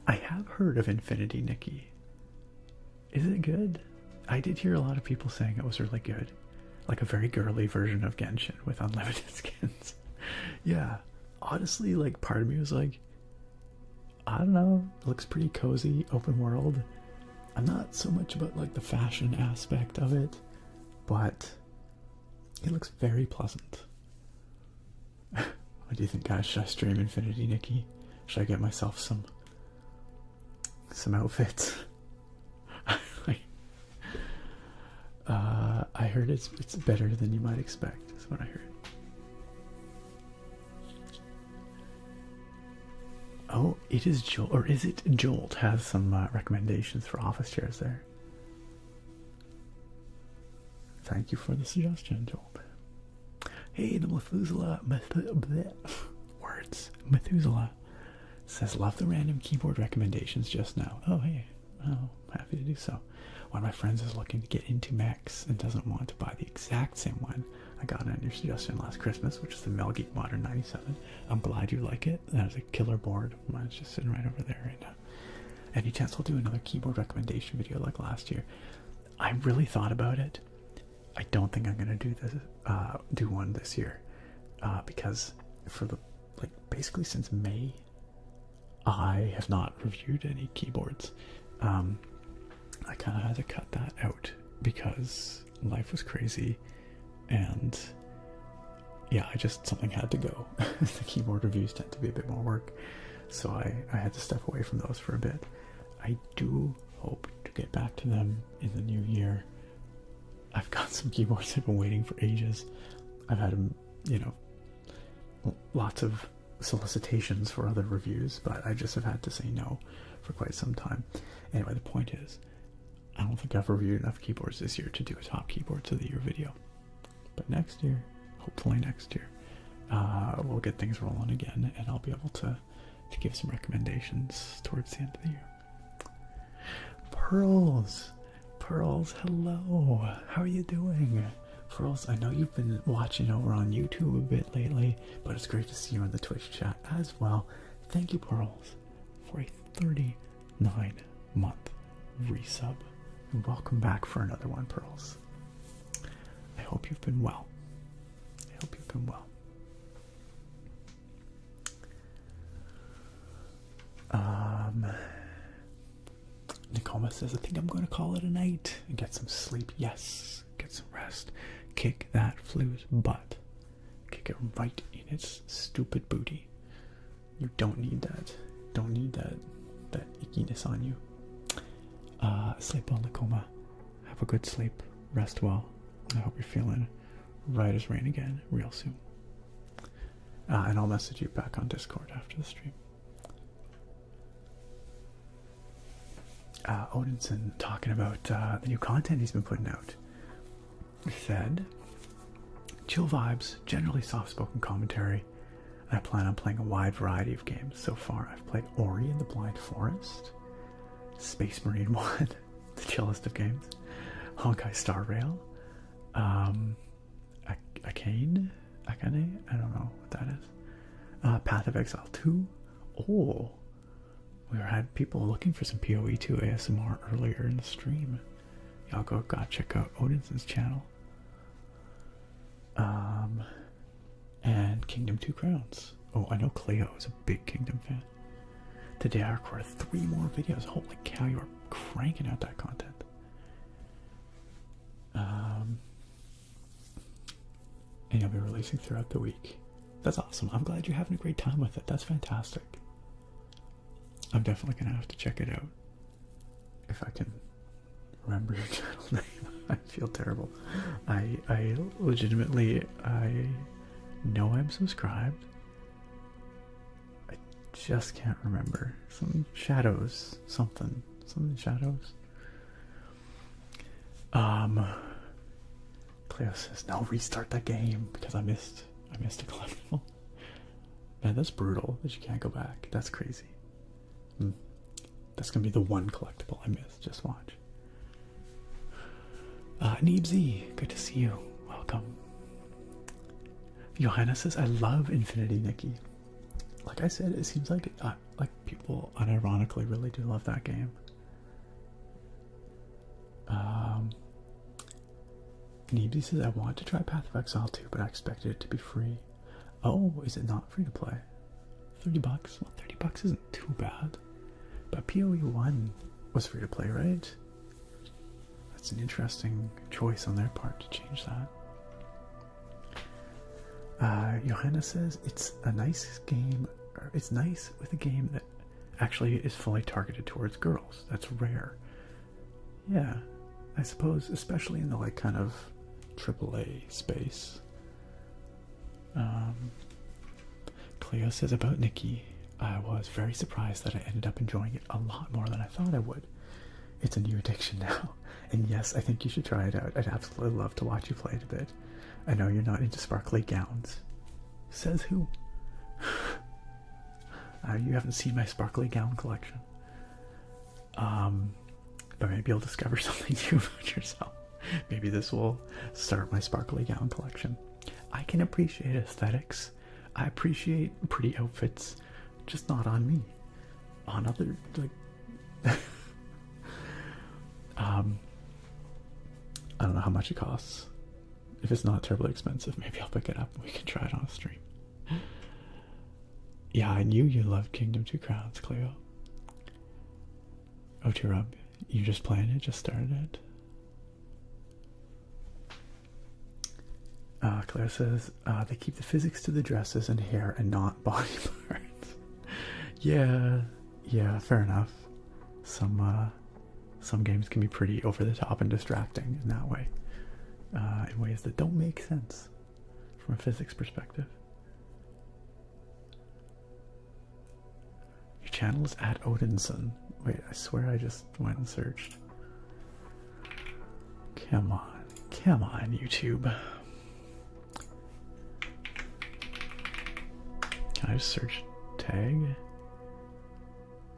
I have heard of Infinity Nikki. Is it good? I did hear a lot of people saying it was really good. Like a very girly version of Genshin with unlimited skins. Yeah. Honestly, like, part of me was like, I don't know, it looks pretty cozy, open world. I'm not so much about like the fashion aspect of it, but it looks very pleasant. What do you think, guys? Should I stream Infinity Nikki? Should I get myself some outfits? I heard it's better than you might expect, is what I heard. Oh, it is Jolt, or is it Jolt? Has some recommendations for office chairs there. Thank you for the suggestion, Jolt. Hey, the Methuselah, Methuselah says, love the random keyboard recommendations just now. Oh, hey, oh, happy to do so. One of my friends is looking to get into mechs and doesn't want to buy the exact same one I got on your suggestion last Christmas, which is the Melgeek Modern 97. I'm glad you like it. That is a killer board. Mine's just sitting right over there right now. Any chance we'll do another keyboard recommendation video like last year? I really thought about it. I don't think I'm gonna do one this year, because for the basically since May, I have not reviewed any keyboards. I kind of had to cut that out because life was crazy, and yeah, something had to go. The keyboard reviews tend to be a bit more work, so I had to step away from those for a bit. I do hope to get back to them in the new year. I've got some keyboards I've been waiting for ages. I've had, lots of solicitations for other reviews, but I just have had to say no for quite some time. Anyway, the point is, I don't think I've reviewed enough keyboards this year to do a top keyboards of the year video. But next year, hopefully next year, we'll get things rolling again, and I'll be able to give some recommendations towards the end of the year. Pearls, hello. How are you doing? Pearls, I know you've been watching over on YouTube a bit lately, but it's great to see you in the Twitch chat as well. Thank you, Pearls, for a 39-month resub. And welcome back for another one, Pearls. I hope you've been well. Nicoma says, I think I'm going to call it a night and get some sleep. Yes, get some rest. Kick that flu's butt. Kick it right in its stupid booty. You don't need that. Don't need that ickiness on you. Sleep well, Nicoma. Have a good sleep. Rest well. I hope you're feeling right as rain again real soon. And I'll message you back on Discord after the stream. Odinson talking about the new content he's been putting out. He said, chill vibes, generally soft-spoken commentary, and I plan on playing a wide variety of games. So far, I've played Ori and the Blind Forest, Space Marine 1, the chillest of games, Honkai Star Rail, Akane, I don't know what that is, Path of Exile 2, We had people looking for some PoE2 ASMR earlier in the stream. Y'all go check out Odinson's channel. And Kingdom 2 Crowns. Oh, I know Cleo is a big Kingdom fan. Today I recorded 3 more videos. Holy cow, you are cranking out that content. And you'll be releasing throughout the week. That's awesome. I'm glad you're having a great time with it. That's fantastic. I'm definitely going to have to check it out. If I can remember your channel name. I feel terrible. I legitimately, I know I'm subscribed. I just can't remember. Some shadows. Something shadows. Cleo says, no, restart that game because I missed a collectible. Man, that's brutal that you can't go back. That's crazy. That's gonna be the one collectible I missed. Just watch. Neebsy, good to see you. Welcome. Johanna says, I love Infinity Nikki. Like I said, it seems like people unironically really do love that game. Neebsy says, I want to try Path of Exile 2, but I expected it to be free. Oh, is it not free to play? $30? Well, $30 isn't too bad. But PoE 1 was free to play, right? That's an interesting choice on their part to change that. Johanna says, it's a nice game, or it's nice with a game that actually is fully targeted towards girls. That's rare. Yeah, I suppose, especially in the like kind of AAA space. Cleo says about Nikki, I was very surprised that I ended up enjoying it a lot more than I thought I would. It's a new addiction now. And yes, I think you should try it out. I'd absolutely love to watch you play it a bit. I know you're not into sparkly gowns. Says who? You haven't seen my sparkly gown collection. But maybe you'll discover something new about yourself. Maybe this will start my sparkly gown collection. I can appreciate aesthetics. I appreciate pretty outfits, just not on me. On other, like... I don't know how much it costs. If it's not terribly expensive, maybe I'll pick it up and we can try it on a stream. Yeah, I knew you loved Kingdom 2 Crowns, Cleo. Oh, Rub, you just playing it? Just started it? Claire says, they keep the physics to the dresses and hair and not body parts. Yeah, fair enough. Some games can be pretty over the top and distracting in that way. In ways that don't make sense from a physics perspective. Your channel is at Odinson. Wait, I swear I just went and searched. Come on, YouTube. Can I just search tag?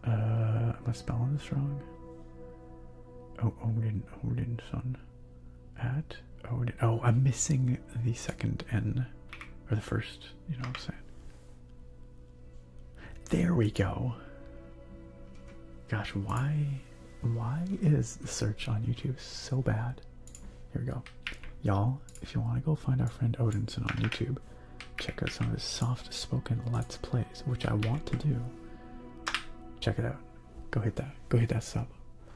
Am I spelling this wrong? Oh, Odinson. At Odin. Oh, I'm missing the second N. Or the first, you know what I'm saying. There we go. Gosh, why is the search on YouTube so bad? Here we go. Y'all, if you want to go find our friend Odinson on YouTube, check out some of his soft-spoken Let's Plays, which I want to do. Check it out. Go hit that sub.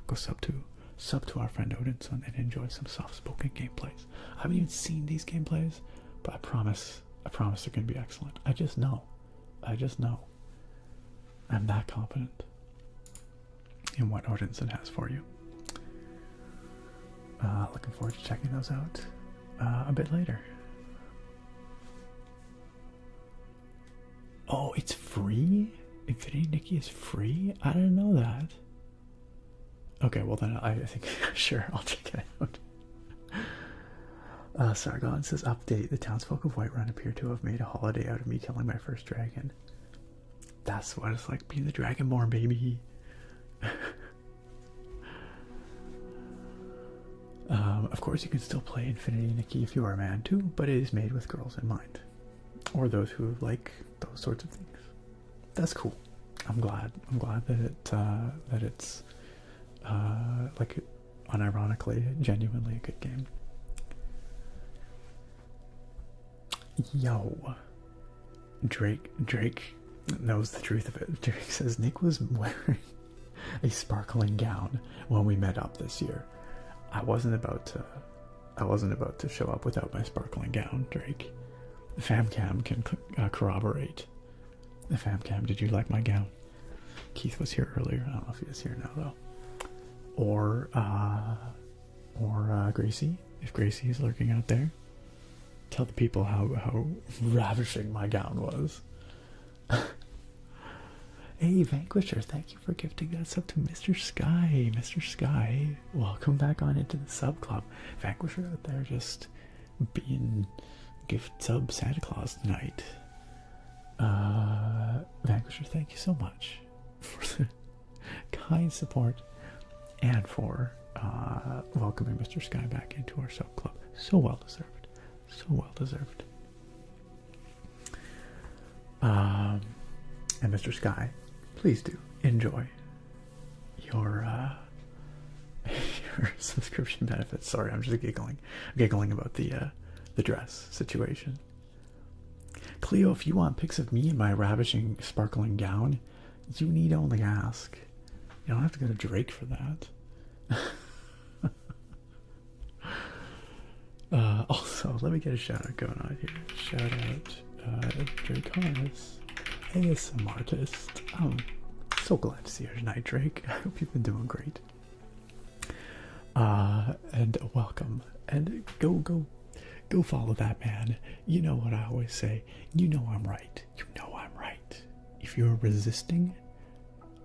Go sub to our friend Odinson and enjoy some soft-spoken gameplays. I haven't even seen these gameplays, but I promise they're going to be excellent. I just know. I'm that confident in what Odinson has for you. Looking forward to checking those out a bit later. Oh, it's free? Infinity Nikki is free? I didn't know that. Okay, well then I think, sure, I'll check it out. Sargon says, update, the townsfolk of Whiterun appear to have made a holiday out of me killing my first dragon. That's what it's like being the Dragonborn, baby. Of course, you can still play Infinity Nikki if you are a man too, but it is made with girls in mind. Or those who like those sorts of things. That's cool. I'm glad. I'm glad that it's like unironically, genuinely a good game. Yo, Drake knows the truth of it. Drake says Nick was wearing a sparkling gown when we met up this year. I wasn't about to show up without my sparkling gown, Drake. Famcam can corroborate. Famcam, did you like my gown? Keith was here earlier. I don't know if he is here now though. Or Gracie, if Gracie is lurking out there. Tell the people how ravishing my gown was. Hey, Vanquisher, thank you for gifting that sub to Mr. Sky. Mr. Sky, welcome back on into the sub club. Vanquisher out there just being gift sub Santa Claus tonight. Vanquisher, thank you so much for the kind support and for welcoming Mr. Sky back into our sub club. So well deserved. So well deserved. And Mr. Sky, please do enjoy your your subscription benefits. Sorry, I'm just giggling about the dress situation. Cleo, if you want pics of me in my ravishing sparkling gown, you need only ask. You don't have to go to Drake for that. Also, let me get a shout out going on here. Shout out Drake Harness, ASM artist. I'm so glad to see you tonight, Drake. I hope you've been doing great. And welcome. And go follow that man. You know what I always say. You know I'm right. You know I'm right. If you're resisting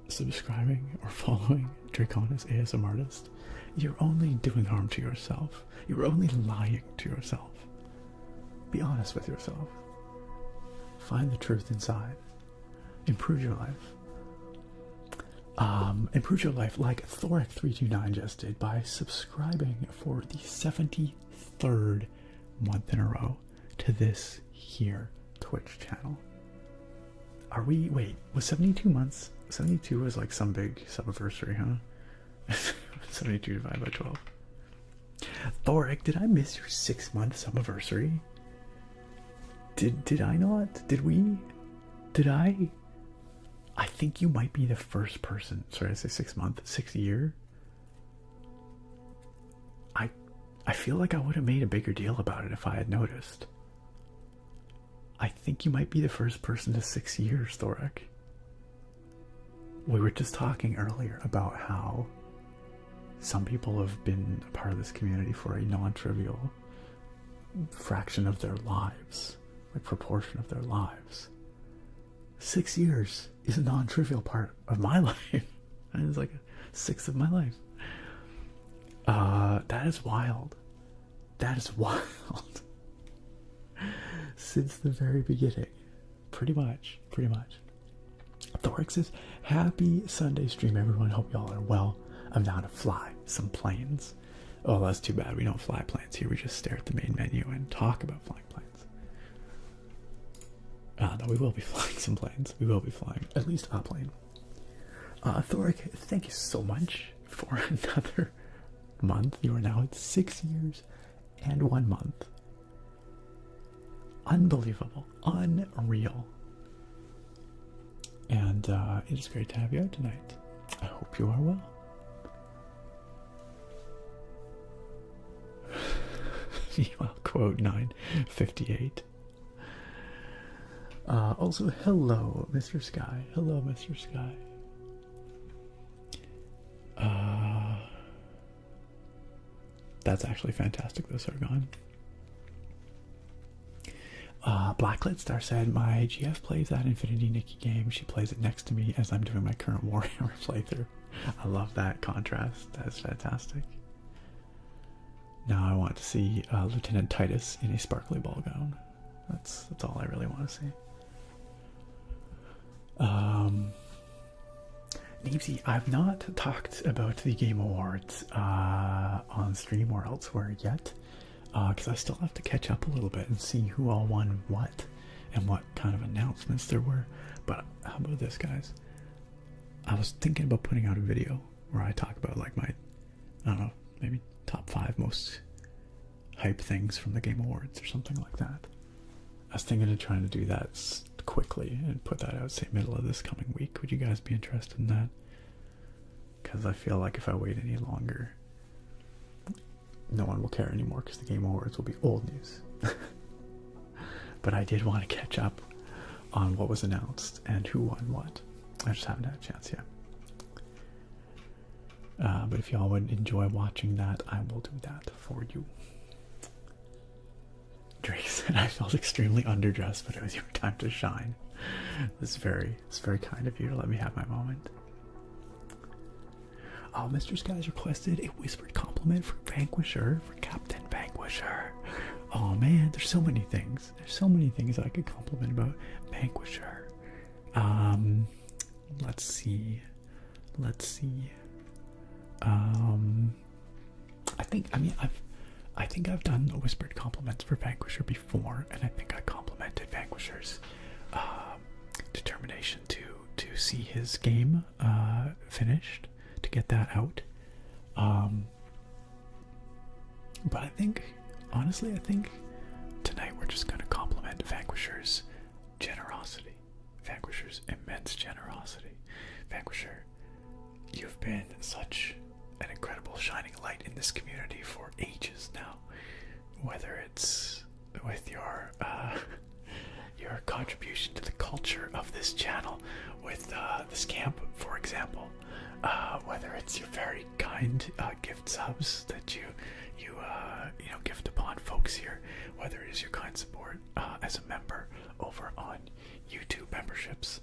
subscribing or following Draconis ASM artist, you're only doing harm to yourself. You're only lying to yourself. Be honest with yourself. Find the truth inside. Improve your life. Improve your life like Thoric329 just did by subscribing for the 73rd month in a row to this here Twitch channel. Are we, wait, was 72 months? 72 was like some big subiversary, huh? 72 divided by 12. Thoric, did I miss your 6-month subiversary? Did I not? Did we? Did I? I think you might be the first person. Sorry, I say 6 month, 6 year. I feel like I would have made a bigger deal about it if I had noticed. I think you might be the first person to 6 years, Thoric. We were just talking earlier about how some people have been a part of this community for a non-trivial fraction of their lives, like proportion of their lives. 6 years is a non-trivial part of my life. It's like a sixth of my life. That is wild. That is wild. Since the very beginning. Pretty much. Thoric says, happy Sunday stream, everyone. Hope y'all are well. I'm down to fly some planes. Oh, that's too bad. We don't fly planes here. We just stare at the main menu and talk about flying planes. No, we will be flying some planes. We will be flying at least a plane. Thoric, thank you so much for another month. You are now at 6 years and 1 month. Unbelievable. Unreal. And it is great to have you out tonight. I hope you are well. Meanwhile, quote 958. Also, hello, Mr. Sky. Hello, Mr. Sky. That's actually fantastic, though, Sargon. Blacklit Star said, my GF plays that Infinity Nikki game. She plays it next to me as I'm doing my current Warhammer playthrough. I love that contrast. That's fantastic. Now I want to see Lieutenant Titus in a sparkly ball gown. That's all I really want to see. Neepsy, I've not talked about the Game Awards on stream or elsewhere yet, because I still have to catch up a little bit and see who all won what and what kind of announcements there were. But how about this, guys? I was thinking about putting out a video where I talk about like my, I don't know, maybe top 5 most hype things from the Game Awards or something like that. I was thinking of trying to do that quickly and put that out, say, middle of this coming week. Would you guys be interested in that? Because I feel like if I wait any longer, no one will care anymore because the Game Awards will be old news. But I did want to catch up on what was announced and who won what. I just haven't had a chance yet. But if y'all would enjoy watching that, I will do that for you. Drake said, I felt extremely underdressed, but it was your time to shine. It's very kind of you to let me have my moment. Oh, Mr. Skies requested a whispered compliment for Vanquisher, for Captain Vanquisher. Oh man, there's so many things. There's so many things I could compliment about Vanquisher. Let's see. I think I've done whispered compliments for Vanquisher before, and I think I complimented Vanquisher's determination to see his game finished, to get that out. But I think, honestly, tonight we're just going to compliment Vanquisher's generosity, Vanquisher's immense generosity. Vanquisher, you've been such an incredible shining light in this community for ages now, whether it's with your contribution to the culture of this channel with this camp, for example, whether it's your very kind gift subs that you gift upon folks here, whether it is your kind support as a member over on YouTube memberships.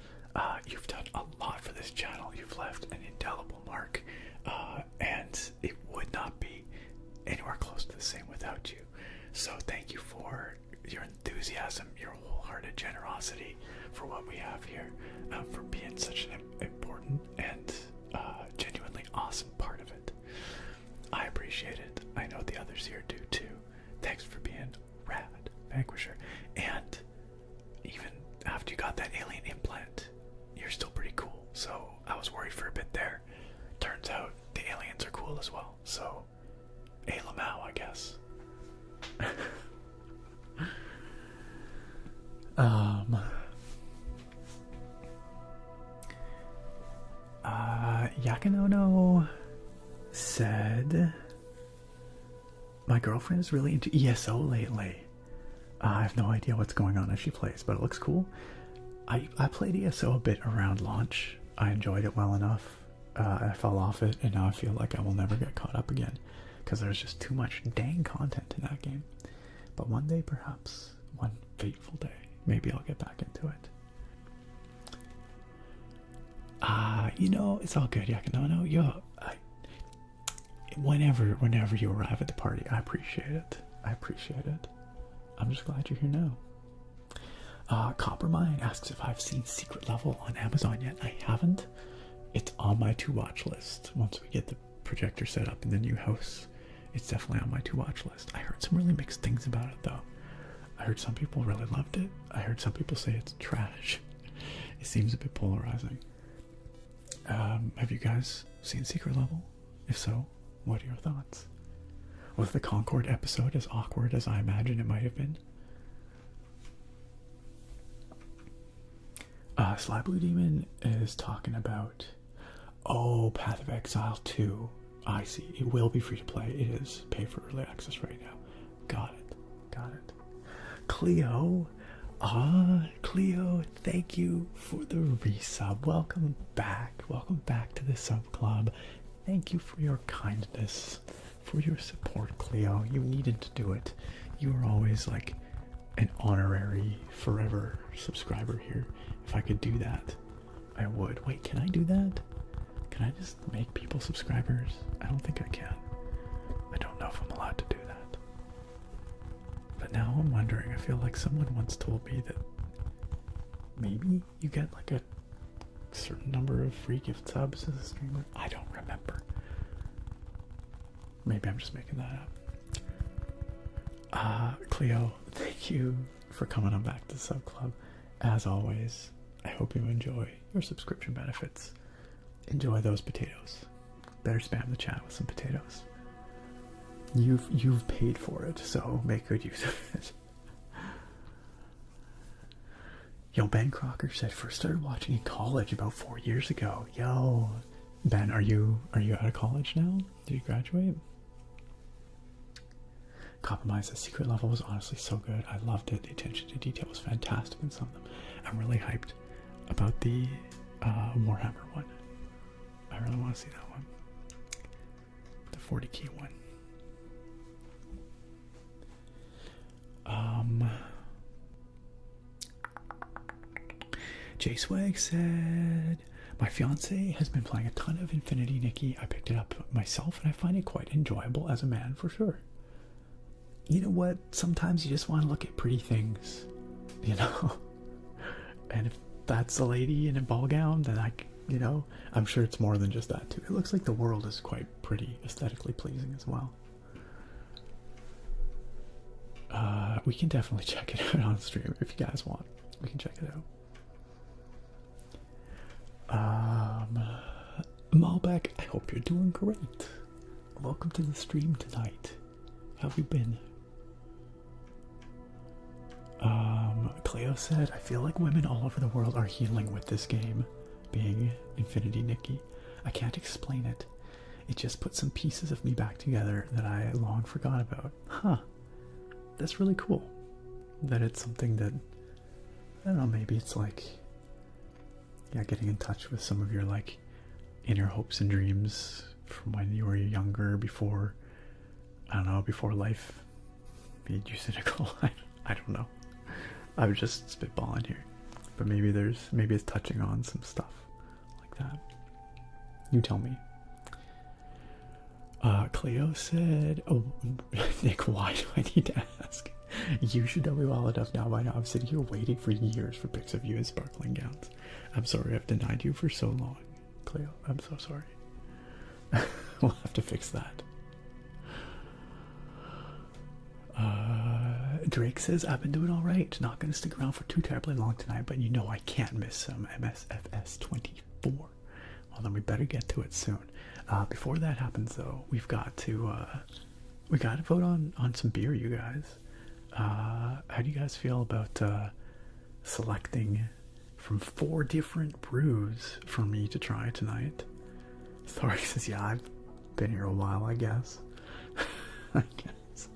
You've done a lot for this channel. You've left an indelible mark, and it would not be anywhere close to the same without you. So thank you for your enthusiasm, your wholehearted generosity for what we have here, for being such an important and genuinely awesome part of it. I appreciate it. I know the others here do too. Thanks for being rad, Vanquisher. And even after you got that alien implant, you're still pretty cool. So I was worried for a bit there. Turns out the aliens are cool as well. So, Lamau, I guess. Yakanono said, my girlfriend is really into ESO lately. I have no idea what's going on as she plays, but it looks cool. I played ESO a bit around launch. I enjoyed it well enough. I fell off it, and now I feel like I will never get caught up again because there's just too much dang content in that game. But one day, perhaps, one fateful day, maybe I'll get back into it. It's all good, Yakanono. Whenever you arrive at the party, I appreciate it. I'm just glad you're here now. Coppermine asks if I've seen Secret Level on Amazon yet. I haven't. It's on my to-watch list. Once we get the projector set up in the new house, it's definitely on my to-watch list. I heard some really mixed things about it, though. I heard some people really loved it. I heard some people say it's trash. It seems a bit polarizing. Have you guys seen Secret Level? If so, what are your thoughts? Was the Concord episode as awkward as I imagine it might have been? Sly Blue Demon is talking about, Path of Exile 2. I see. It will be free to play. It is pay for early access right now. Got it. Cleo. Cleo, thank you for the resub. Welcome back to the sub club. Thank you for your kindness, for your support, Cleo. You needed to do it. You were always like an honorary forever subscriber here. If I could do that, I would. Wait, can I do that? Can I just make people subscribers? I don't think I can. I don't know if I'm allowed to do that. But now I'm wondering, I feel like someone once told me that maybe you get like a certain number of free gift subs as a streamer. I don't remember. Maybe I'm just making that up. Cleo, thank you for coming on back to the sub club. As always, I hope you enjoy your subscription benefits. Enjoy those potatoes. Better spam the chat with some potatoes. You've paid for it, so make good use of it. Yo, Ben Crocker said first started watching in college about 4 years ago. Yo, Ben, are you out of college now? Did you graduate? Compromise, the secret level was honestly so good. I loved it. The attention to detail was fantastic in some of them. I'm really hyped about the Warhammer one. I really want to see that one. The 40 key one. J Swag said, my fiance has been playing a ton of Infinity Nikki. I picked it up myself and I find it quite enjoyable as a man for sure. You know what? Sometimes you just want to look at pretty things, you know? And if that's a lady in a ball gown, then I'm sure it's more than just that too. It looks like the world is quite pretty, aesthetically pleasing as well. We can definitely check it out on stream if you guys want. We can check it out. Malbec, I hope you're doing great. Welcome to the stream tonight. How have you been? Cleo said, I feel like women all over the world are healing with this game, being Infinity Nikki. I can't explain it. It just put some pieces of me back together that I long forgot about. Huh. That's really cool. That it's something that, I don't know, maybe it's like, yeah, getting in touch with some of your like inner hopes and dreams from when you were younger, before, I don't know, before life made you cynical. I don't know. I'm just spitballing here, but maybe it's touching on some stuff like that. You tell me. Cleo said, oh, Nick, why do I need to ask? You should know me well enough now by now. I've sitting here waiting for years for pics of you in sparkling gowns. I'm sorry I've denied you for so long, Cleo. I'm so sorry. We'll have to fix that. Drake says, I've been doing alright. Not going to stick around for too terribly long tonight, but you know I can't miss some MSFS 24. Well, then we better get to it soon. Before that happens, though, we've got to vote on some beer, you guys. How do you guys feel about selecting from 4 different brews for me to try tonight? Thork says, yeah, I've been here a while, I guess. I guess.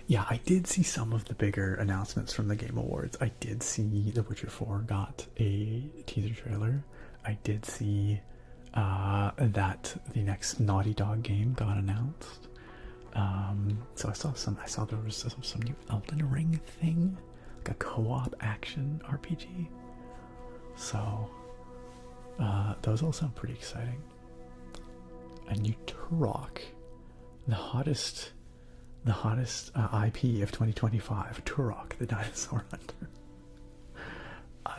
Yeah, I did see some of the bigger announcements from the Game Awards. I did see The Witcher 4 got a teaser trailer. I did see that the next Naughty Dog game got announced. So I saw there was some new Elden Ring thing, like a co-op action RPG. So those all sound pretty exciting. A new Turok, the hottest IP of 2025, Turok, the Dinosaur Hunter.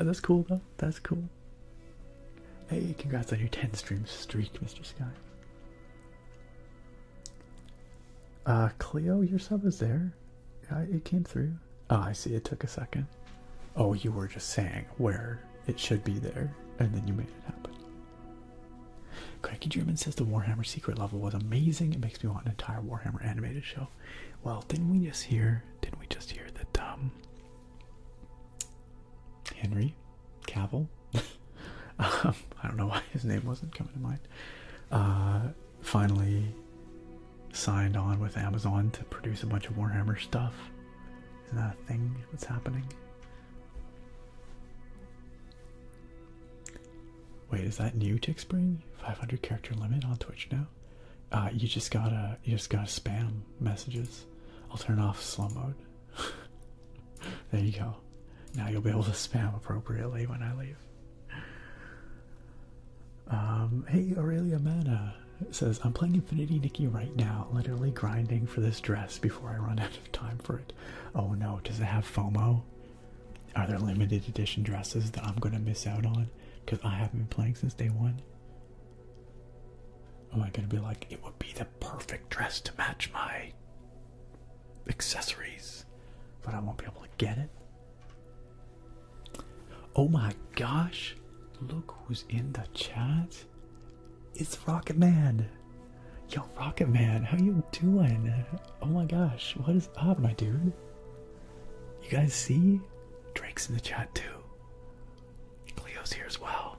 That's cool though. That's cool. Hey, congrats on your 10 stream streak, Mr. Sky. Cleo, your sub is there. It came through. Oh, I see. It took a second. Oh, you were just saying where it should be there, and then you made it happen. Cranky German says the Warhammer secret level was amazing. It makes me want an entire Warhammer animated show. Well, didn't we just hear that Henry Cavill, I don't know why his name wasn't coming to mind, finally signed on with Amazon to produce a bunch of Warhammer stuff. Isn't that a thing that's happening? Wait, is that new, Tickspring? 500 character limit on Twitch now? You just gotta spam messages. I'll turn off slow mode. There you go. Now you'll be able to spam appropriately when I leave. Hey, Aurelia Mana says, I'm playing Infinity Nikki right now, literally grinding for this dress before I run out of time for it. Oh no, does it have FOMO? Are there limited edition dresses that I'm gonna miss out on because I haven't been playing since day one? Am I gonna be like, it would be the perfect dress to match my accessories, but I won't be able to get it? Oh my gosh. Look who's in the chat. It's Rocket Man. Yo, Rocket Man, how you doing? Oh my gosh, what is up, my dude? You guys see? Drake's in the chat too. Cleo's here as well.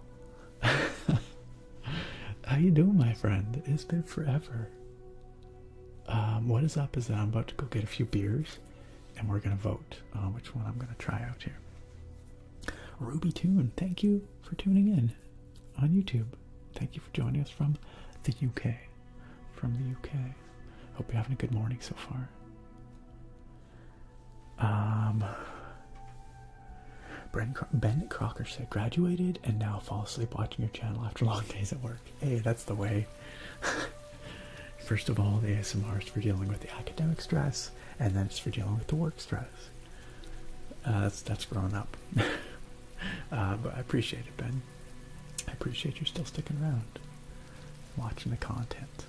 How you doing, my friend? It's been forever. What is up is that I'm about to go get a few beers, and we're gonna vote on which one I'm gonna try out here. Ruby Toon, thank you for tuning in on YouTube. Thank you for joining us from the UK. From the UK. Hope you're having a good morning so far. Ben Crocker said, graduated and now fall asleep watching your channel after long days at work. Hey, that's the way. First of all, the ASMR is for dealing with the academic stress, and then it's for dealing with the work stress. That's growing up. But I appreciate it, Ben. I appreciate you still sticking around, watching the content.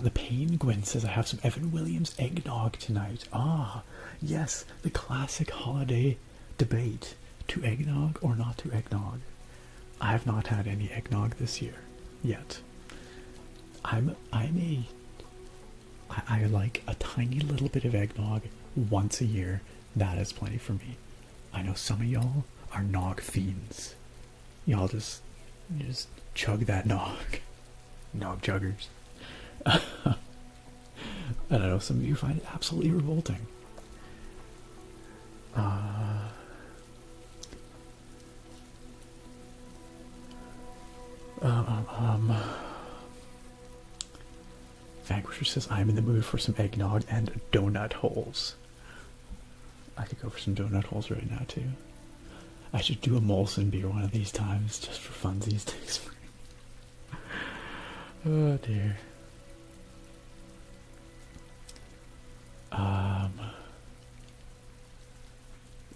The Penguin says, I have some Evan Williams eggnog tonight. Ah, yes, the classic holiday debate. To eggnog or not to eggnog? I have not had any eggnog this year, yet. I like a tiny little bit of eggnog once a year. That is plenty for me. I know some of y'all are nog fiends. Y'all just chug that nog. Nog chuggers. And I know some of you find it absolutely revolting. Vanquisher says, I'm in the mood for some eggnog and donut holes. I could go for some donut holes right now too. I should do a Molson beer one of these times just for funsies to explain. Oh dear.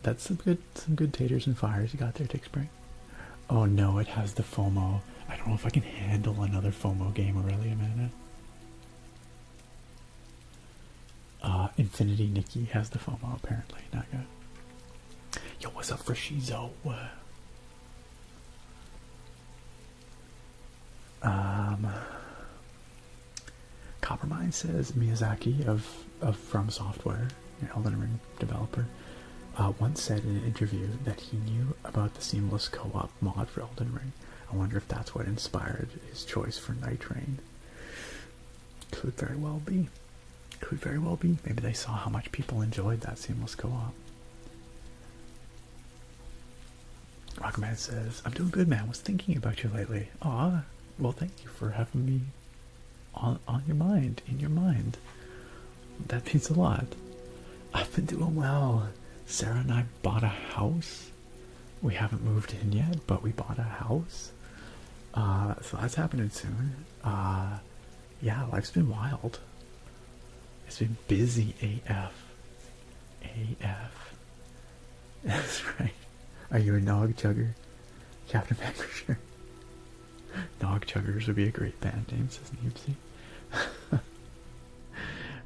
That's some good taters and fires you got there, Tick Spring. Oh no, it has the FOMO. I don't know if I can handle another FOMO game, really, Amanda. Infinity Nikki has the FOMO, apparently. Not good. Yo, what's up, Freshizo? Coppermine says Miyazaki of From Software, an Elden Ring developer, once said in an interview that he knew about the seamless co-op mod for Elden Ring. I wonder if that's what inspired his choice for Night Rain. Could very well be. Could very well be. Maybe they saw how much people enjoyed that seamless co-op. Rockman says, I'm doing good, man. Was thinking about you lately. Aw, well, thank you for having me on your mind, in your mind. That means a lot. I've been doing well. Sarah and I bought a house. We haven't moved in yet, but we bought a house. So that's happening soon. Yeah, life's been wild. It's been busy AF. AF. That's right. Are you a nog chugger? Captain Vanquisher. Nog chuggers would be a great band name, says Noopsy.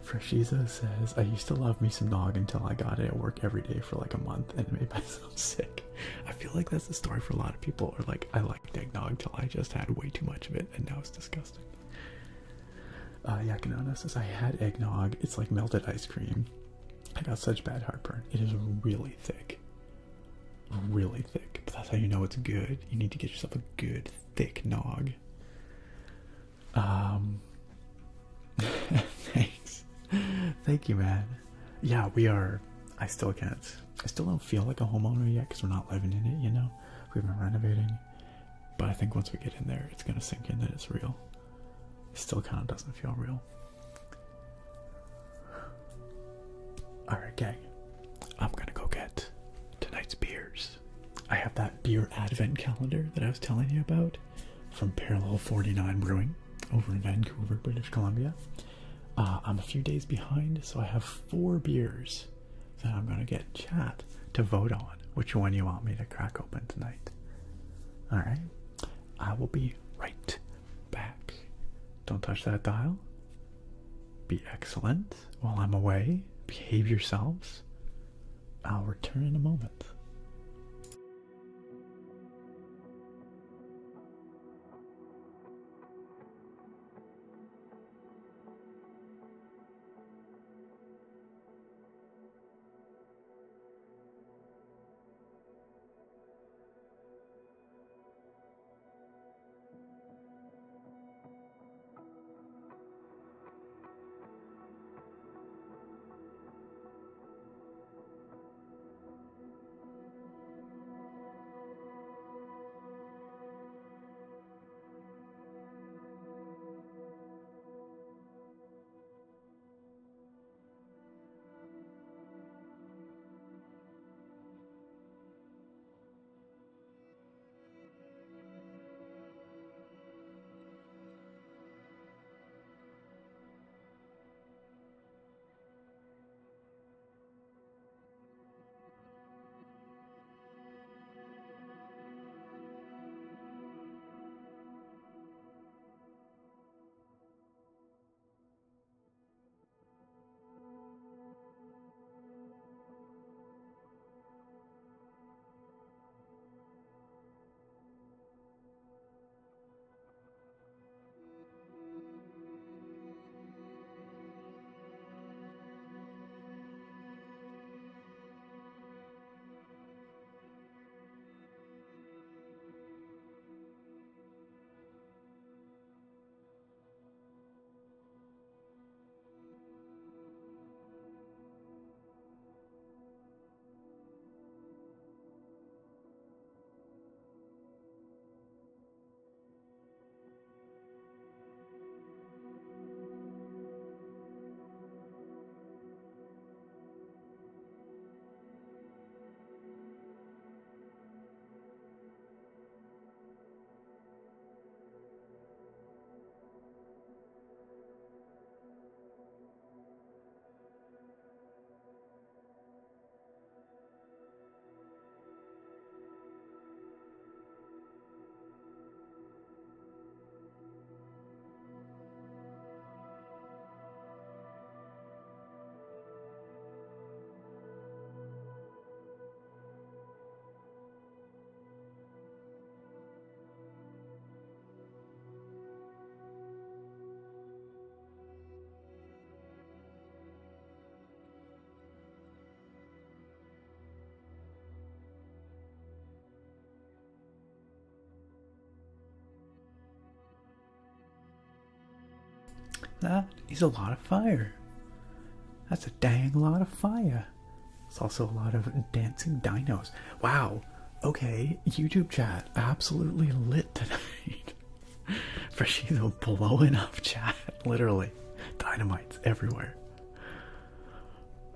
Freshizo says, I used to love me some nog until I got it at work every day for like a month and it made myself sick. I feel like that's the story for a lot of people, or like, I liked eggnog till I just had way too much of it and now it's disgusting. Yakanana says, I had eggnog. It's like melted ice cream. I got such bad heartburn. It is really thick. Really thick. But that's how you know it's good. You need to get yourself a good, thick nog. Thanks. Thank you, man. Yeah, we are. I still don't feel like a homeowner yet because we're not living in it, you know? We've been renovating. But I think once we get in there, it's going to sink in that it's real. It still kind of doesn't feel real. Alright, gang. I'm going to go get tonight's beers. I have that beer advent calendar that I was telling you about from Parallel 49 Brewing over in Vancouver, British Columbia. I'm a few days behind, so I have 4 beers that I'm going to get chat to vote on which one you want me to crack open tonight. Alright, I will be right back. Don't touch that dial. Be excellent while I'm away. Behave yourselves. I'll return in a moment. That is a lot of fire. That's a dang lot of fire. It's also a lot of dancing dinos. Wow. Okay, YouTube chat absolutely lit tonight. Freshito blowing up chat. Literally. Dynamites everywhere.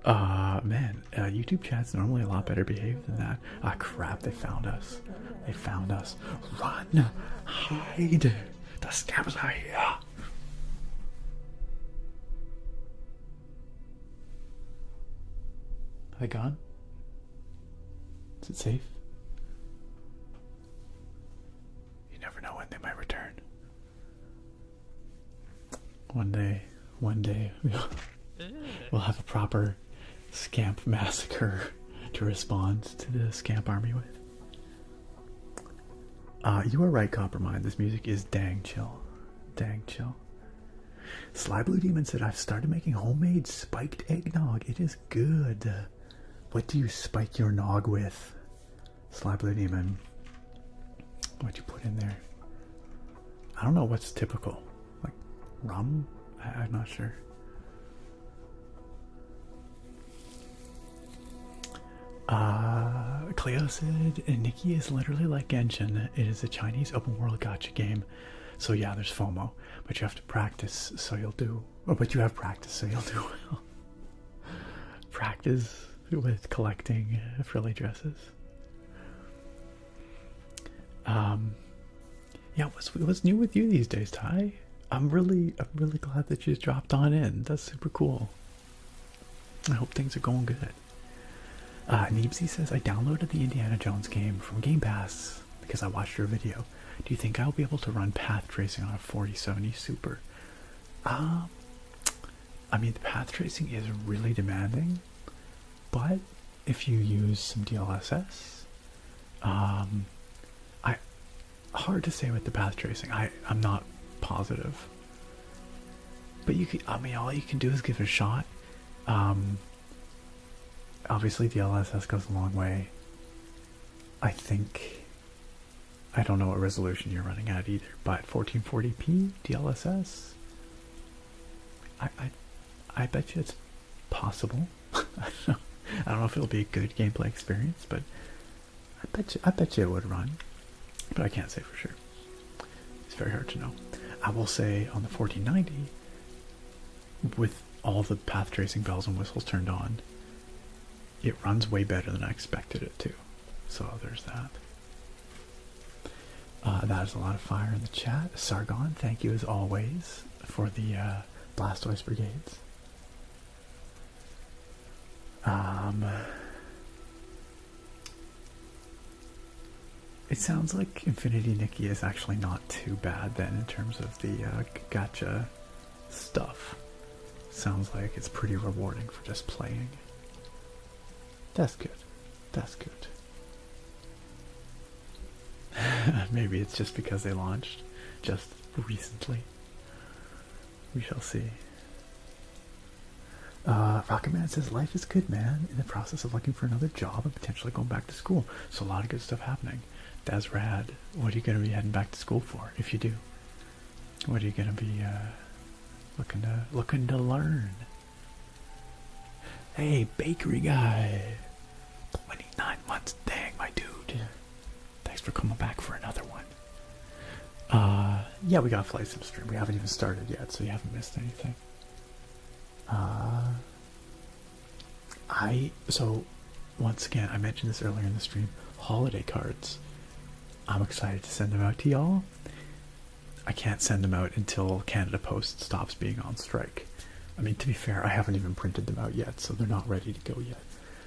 Man, YouTube chat's normally a lot better behaved than that. Ah, crap, they found us. They found us. Run! Hide! The scabs are here! Are they gone? Is it safe? You never know when they might return. One day we'll have a proper scamp massacre to respond to the scamp army with. You are right, Coppermind. This music is dang chill. Dang chill. Sly Blue Demon said, I've started making homemade spiked eggnog. It is good. What do you spike your nog with? Sly Blue Demon. What'd you put in there? I don't know what's typical. Like rum? I'm not sure. Cleo said, Nikki is literally like Genshin. It is a Chinese open world gacha game. So yeah, there's FOMO. But you have to practice, so you'll do... Oh, but you have practice, so you'll do well. Practice with collecting frilly dresses. Yeah, what's new with you these days, Ty? I'm really glad that you just dropped on in. That's super cool. I hope things are going good. Neebsy says, I downloaded the Indiana Jones game from Game Pass because I watched your video. Do you think I'll be able to run path tracing on a 4070 Super? I mean, the path tracing is really demanding, but if you use some DLSS, hard to say with the path tracing. I'm not positive, but you can. I mean, all you can do is give it a shot. Obviously, DLSS goes a long way. I don't know what resolution you're running at either, but 1440p DLSS. I bet you it's possible. I don't know if it'll be a good gameplay experience, but I bet you it would run. But I can't say for sure. It's very hard to know. I will say on the 1490, with all the path tracing bells and whistles turned on, it runs way better than I expected it to. So there's that. That is a lot of fire in the chat. Sargon, thank you as always for the Blastoise Brigades. It sounds like Infinity Nikki is actually not too bad then in terms of the gacha stuff. Sounds like it's pretty rewarding for just playing. That's good. That's good. Maybe it's just because they launched just recently. We shall see. Rocketman says, life is good, man. In the process of looking for another job and potentially going back to school. So a lot of good stuff happening. That's rad. What are you going to be heading back to school for, if you do? What are you going to be looking to learn? Hey, bakery guy. 29 months. Dang, my dude. Thanks for coming back for another one. Yeah, we got Flight Sim stream. We haven't even started yet, so you haven't missed anything. So once again, I mentioned this earlier in the stream, holiday cards. I'm excited to send them out to y'all. I can't send them out until Canada Post stops being on strike. I mean, to be fair, I haven't even printed them out yet, so they're not ready to go yet.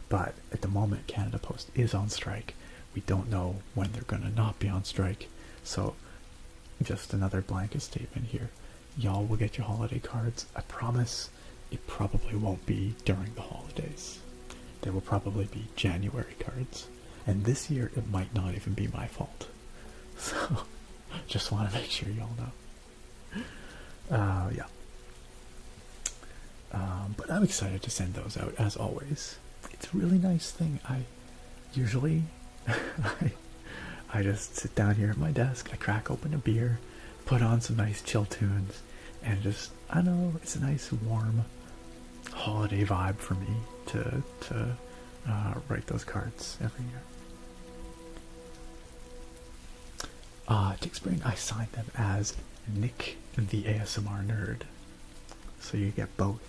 But at the moment, Canada Post is on strike. We don't know when they're going to not be on strike. So just another blanket statement here. Y'all will get your holiday cards. I promise it probably won't be during the holidays. They will probably be January cards. And this year, it might not even be my fault. So, just want to make sure y'all know. Yeah. But I'm excited to send those out, as always. It's a really nice thing. I usually, I just sit down here at my desk, I crack open a beer, put on some nice chill tunes, and just, I know, it's a nice warm holiday vibe for me to write those cards every year. Dick Spring, I signed them as Nick the ASMR Nerd, so you get both.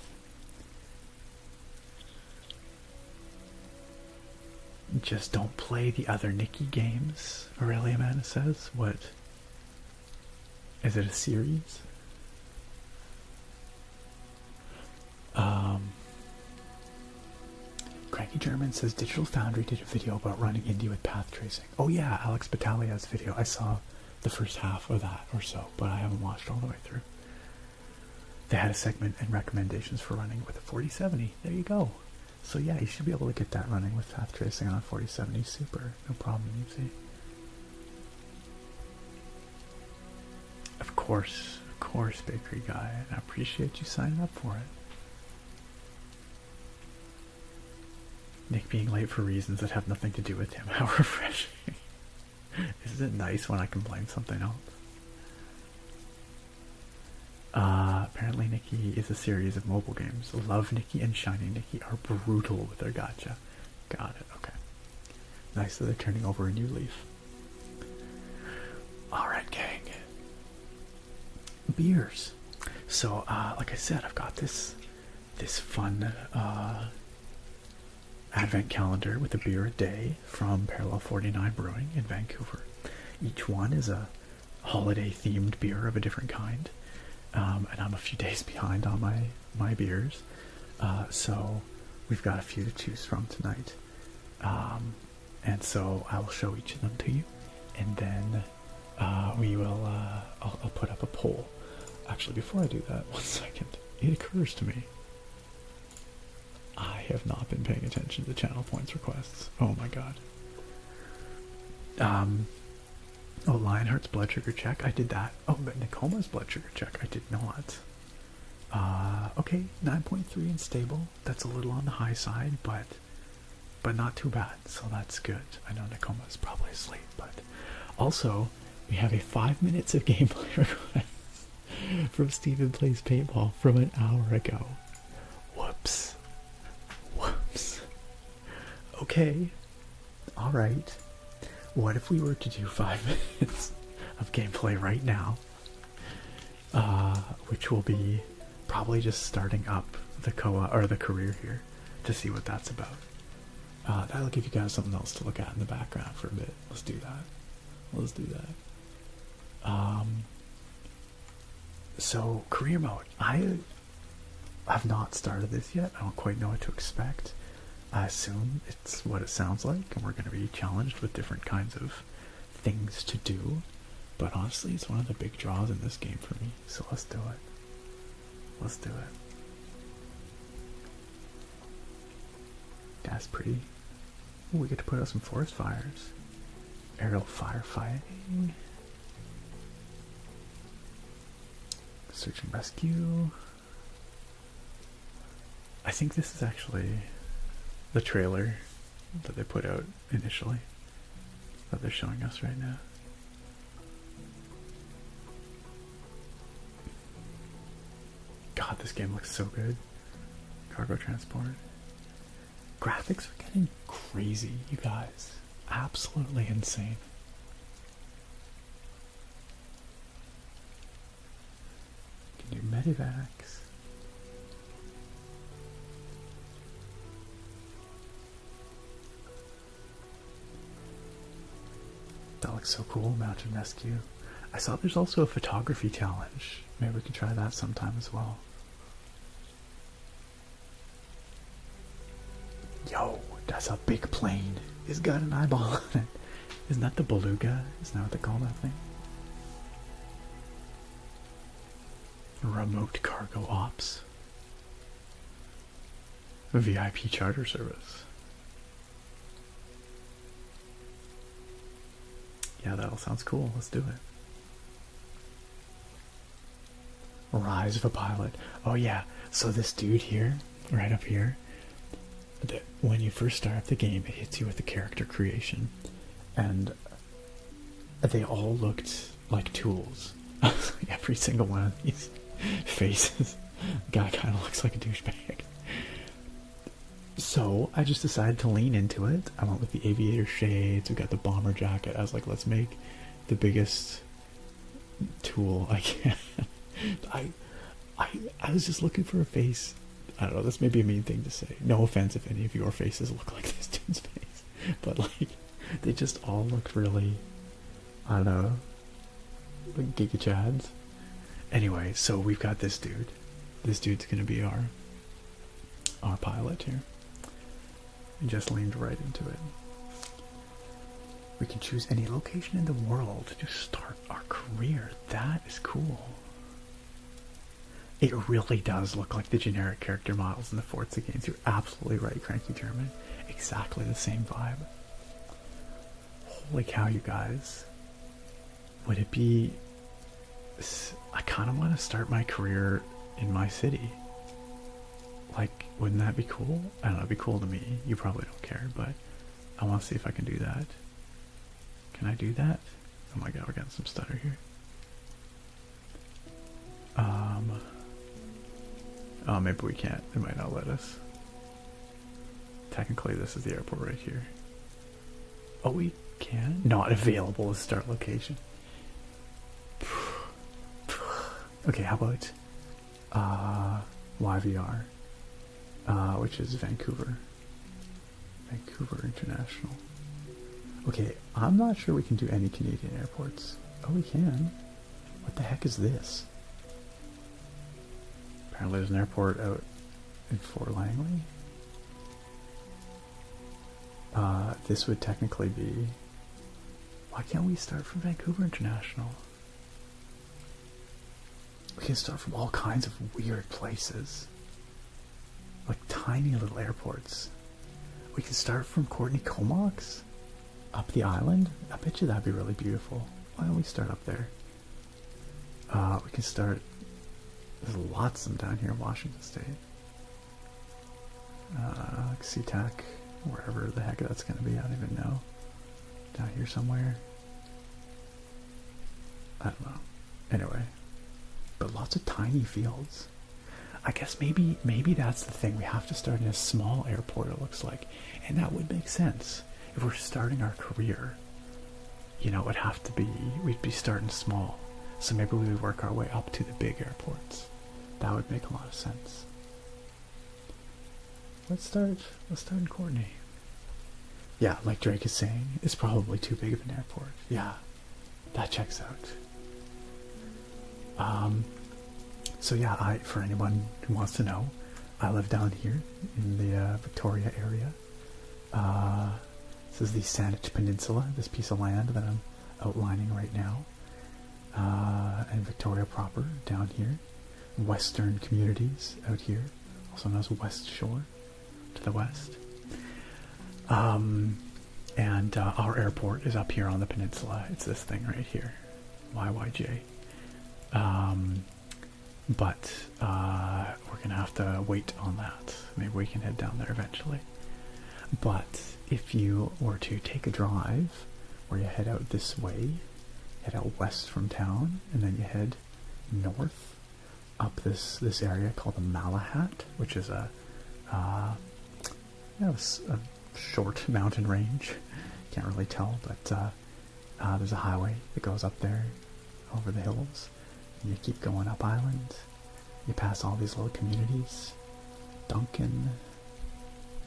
Just don't play the other Nicky games, Aurelia Mana says. What? Is it a series? Cranky German says Digital Foundry did a video about running indie with path tracing. Oh yeah, Alex Battalia's video. I saw the first half of that or so, but I haven't watched all the way through. They had a segment and recommendations for running with a 4070. There you go. So yeah, you should be able to get that running with path tracing on a 4070 Super. No problem, you see. Of course, bakery guy. And I appreciate you signing up for it. Nick being late for reasons that have nothing to do with him. How refreshing. Isn't it nice when I can blame something else? Apparently Nikki is a series of mobile games. Love Nikki and Shining Nikki are brutal with their gacha. Got it, okay. Nice that they're turning over a new leaf. Alright, gang. Beers. So, like I said, I've got this fun advent calendar with a beer a day from Parallel 49 Brewing in Vancouver. Each one is a holiday themed beer of a different kind. And I'm a few days behind on my beers. So we've got a few to choose from tonight. And so I will show each of them to you. And then we will, I'll put up a poll. Actually, before I do that, 1 second. It occurs to me, I have not been paying attention to the channel points requests. Oh my god. Oh, Lionheart's blood sugar check. I did that. Oh, but Nicoma's blood sugar check. I did not. Okay, 9.3 and stable. That's a little on the high side, but not too bad. So that's good. I know Nicoma's probably asleep, but also we have a 5 minutes of gameplay request from Steven Plays Paintball from an hour ago. Whoops. Whoops. Okay. All right. What if we were to do 5 minutes of gameplay right now? Which will be probably just starting up the or the career here to see what that's about. That'll give you guys something else to look at in the background for a bit. Let's do that. Let's do that. So career mode. I have not started this yet. I don't quite know what to expect. I assume it's what it sounds like, and we're going to be challenged with different kinds of things to do. But honestly, it's one of the big draws in this game for me. So let's do it. Let's do it. That's pretty. Ooh, we get to put out some forest fires. Aerial firefighting. Search and rescue. I think this is actually the trailer that they put out initially that they're showing us right now. God, this game looks so good. Cargo transport. Graphics are getting crazy, you guys. Absolutely insane. Can do medevacs. That looks so cool, mountain rescue. I saw there's also a photography challenge. Maybe we can try that sometime as well. Yo, that's a big plane. It's got an eyeball on it. Isn't that the beluga? Isn't that what they call that thing? Remote cargo ops. A VIP charter service. Yeah, that all sounds cool. Let's do it. Rise of a pilot. Oh yeah, so this dude here, right up here, when you first start up the game, it hits you with the character creation, and they all looked like tools. Every single one of these faces, the guy kind of looks like a douchebag. So I just decided to lean into it. I went with the aviator shades. We got the bomber jacket. I was like, let's make the biggest tool I can. I was just looking for a face. I don't know, this may be a mean thing to say. No offense if any of your faces look like this dude's face. But like, they just all looked really, I don't know, like Giga Chads. Anyway, so we've got this dude. This dude's gonna be our pilot here. We just leaned right into it. We can choose any location in the world to start our career. That is cool. It really does look like the generic character models in the Forza games. You're absolutely right, Cranky German. Exactly the same vibe. Holy cow, you guys. Would it be... I kind of want to start my career in my city. Like, wouldn't that be cool? I don't know, it'd be cool to me. You probably don't care, but I want to see if I can do that. Can I do that? Oh my god, we're getting some stutter here. Oh, maybe we can't. They might not let us. Technically, this is the airport right here. Oh, we can? Not available as start location. Okay, how about YVR, which is Vancouver. Vancouver International. Okay, I'm not sure we can do any Canadian airports. Oh, we can. What the heck is this? Apparently there's an airport out in Fort Langley. This would technically be... Why can't we start from Vancouver International? We can start from all kinds of weird places. Like tiny little airports. We can start from Courtney Comox up the island. I bet you that'd be really beautiful. Why don't we start up there? We can start. There's lots of them down here in Washington State. Like SeaTac, wherever the heck that's going to be, I don't even know. Down here somewhere. I don't know. Anyway, but lots of tiny fields. I guess maybe that's the thing. We have to start in a small airport, it looks like. And that would make sense. If we're starting our career, you know, it would have to be, we'd be starting small. So maybe we would work our way up to the big airports. That would make a lot of sense. Let's start in Courtney. Yeah, like Drake is saying, it's probably too big of an airport. Yeah, that checks out. So yeah, for anyone who wants to know, I live down here in the Victoria area. This is the Saanich Peninsula, this piece of land that I'm outlining right now. And Victoria proper down here. Western communities out here, also known as West Shore to the west. And our airport is up here on the peninsula. It's this thing right here, YYJ. But we're gonna have to wait on that. Maybe we can head down there eventually. But if you were to take a drive where you head out this way, head out west from town, and then you head north up this area called the Malahat, which is a short mountain range. Can't really tell, but there's a highway that goes up there over the hills. And you keep going up island. You pass all these little communities. Duncan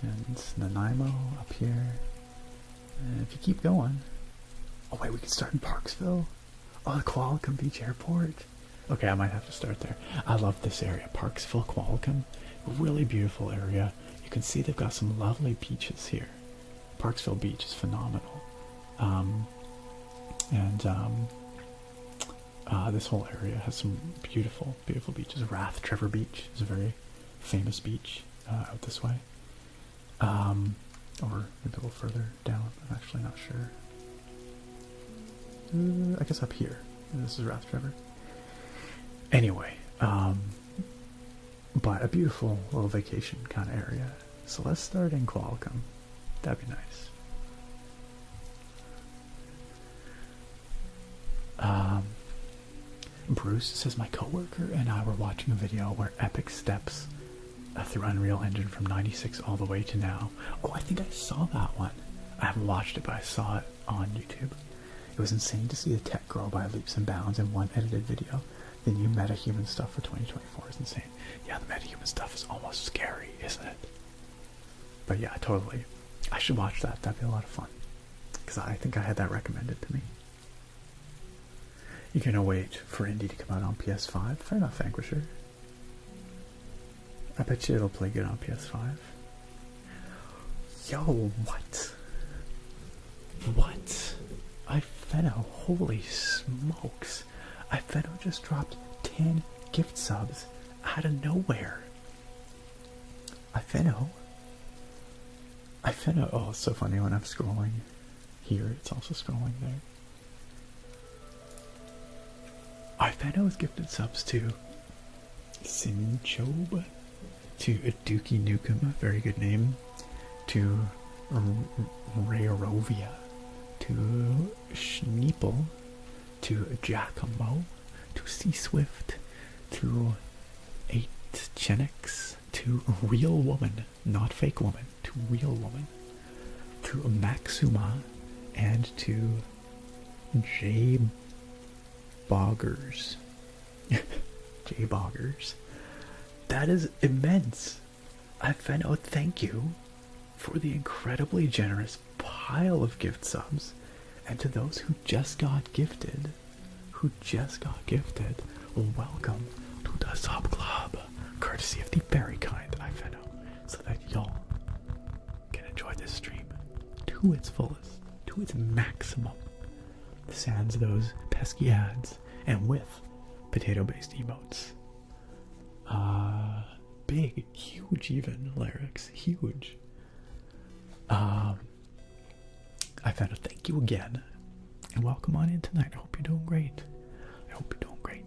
and Nanaimo up here. And if you keep going... Oh wait, we can start in Parksville. Oh, the Qualicum Beach Airport. Okay, I might have to start there. I love this area. Parksville, Qualicum. Really beautiful area. You can see they've got some lovely beaches here. Parksville Beach is phenomenal. This whole area has some beautiful, beautiful beaches. Rath Trevor Beach is a very famous beach out this way. Or maybe a little further down. I'm actually not sure. I guess up here. This is Rath Trevor. Anyway, but a beautiful little vacation kind of area. So let's start in Qualicum. That'd be nice. Bruce says my coworker and I were watching a video where Epic steps through Unreal Engine from 96 all the way to now. Oh, I think I saw that one. I haven't watched it, but I saw it on YouTube. It was insane to see the tech grow by leaps and bounds in one edited video. The new metahuman stuff for 2024 is insane. Yeah, the metahuman stuff is almost scary, isn't it? But yeah, totally. I should watch that. That'd be a lot of fun. Because I think I had that recommended to me. You're gonna wait for Indie to come out on PS5? Fair enough, Vanquisher. I bet you it'll play good on PS5. Yo, what? What? Ifeno, holy smokes. Ifeno just dropped 10 gift subs out of nowhere. Ifeno, oh, it's so funny when I'm scrolling here, it's also scrolling there. Ifeno has gifted subs to Sinchob, to Dookie Nukem, very good name, to Rayorovia, to Schneeple, to Giacomo, to C-Swift, to 8Chenix, to Real Woman, not Fake Woman, to Real Woman, to Maxuma, and to J Boggers. J Boggers. That is immense. Ifeno, thank you for the incredibly generous pile of gift subs. And to those who just got gifted, welcome to the sub club, courtesy of the very kind Ifeno, so that y'all can enjoy this stream to its fullest, to its maximum, sans those pesky ads, and with potato-based emotes. Big, huge even lyrics, huge. I found a thank you again, and welcome on in tonight. I hope you're doing great. I hope you're doing great.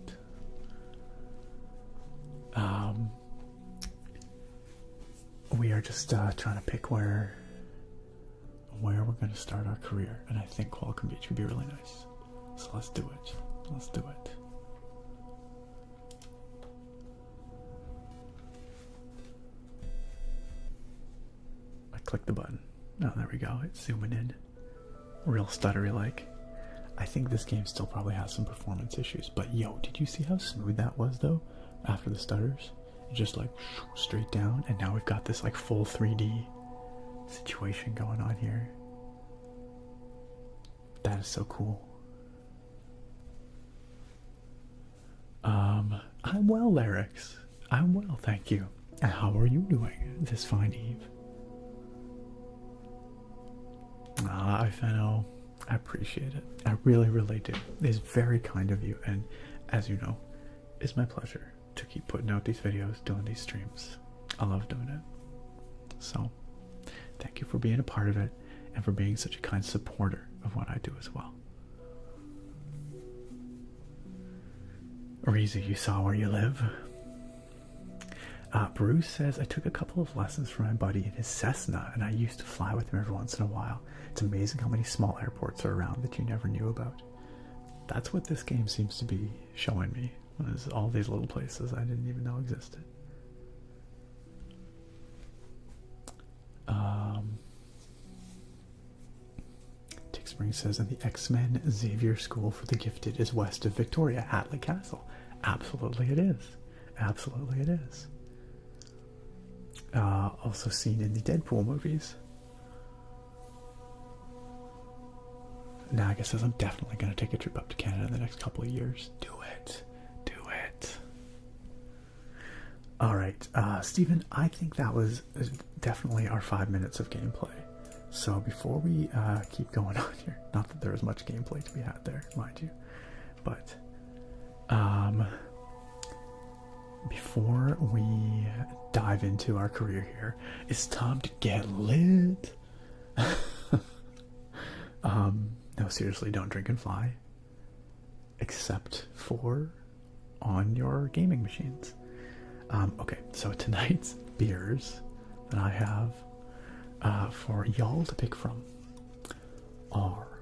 We are just trying to pick where we're going to start our career, and I think Qualcomm Beach would be really nice. So let's do it. Let's do it. I click the button. Oh, there we go. It's zooming in. Real stuttery like. I think this game still probably has some performance issues, but yo, did you see how smooth that was though? After the stutters? It just like straight down, and now we've got this like full 3D situation going on here. That is so cool. I'm well, Larix. I'm well, thank you. And how are you doing this fine eve? I know. I appreciate it. I really, really do. It's very kind of you, and as you know, it's my pleasure to keep putting out these videos, doing these streams. I love doing it. So, thank you for being a part of it, and for being such a kind supporter of what I do as well. Reezy, you saw where you live. Bruce says, I took a couple of lessons from my buddy in his Cessna, and I used to fly with him every once in a while. It's amazing how many small airports are around that you never knew about. That's what this game seems to be showing me. Is all these little places I didn't even know existed. Tick Spring says, and the X-Men Xavier School for the Gifted is west of Victoria, Hatley Castle. Absolutely it is. Absolutely it is. Also seen in the Deadpool movies. Naga says, I'm definitely going to take a trip up to Canada in the next couple of years. Do it. Do it. Alright, Stephen, I think that was definitely our 5 minutes of gameplay. So before we keep going on here, not that there was much gameplay to be had there, mind you, but before we dive into our career here, it's time to get lit. No, seriously, don't drink and fly, except for on your gaming machines. Okay, so tonight's beers that I have for y'all to pick from are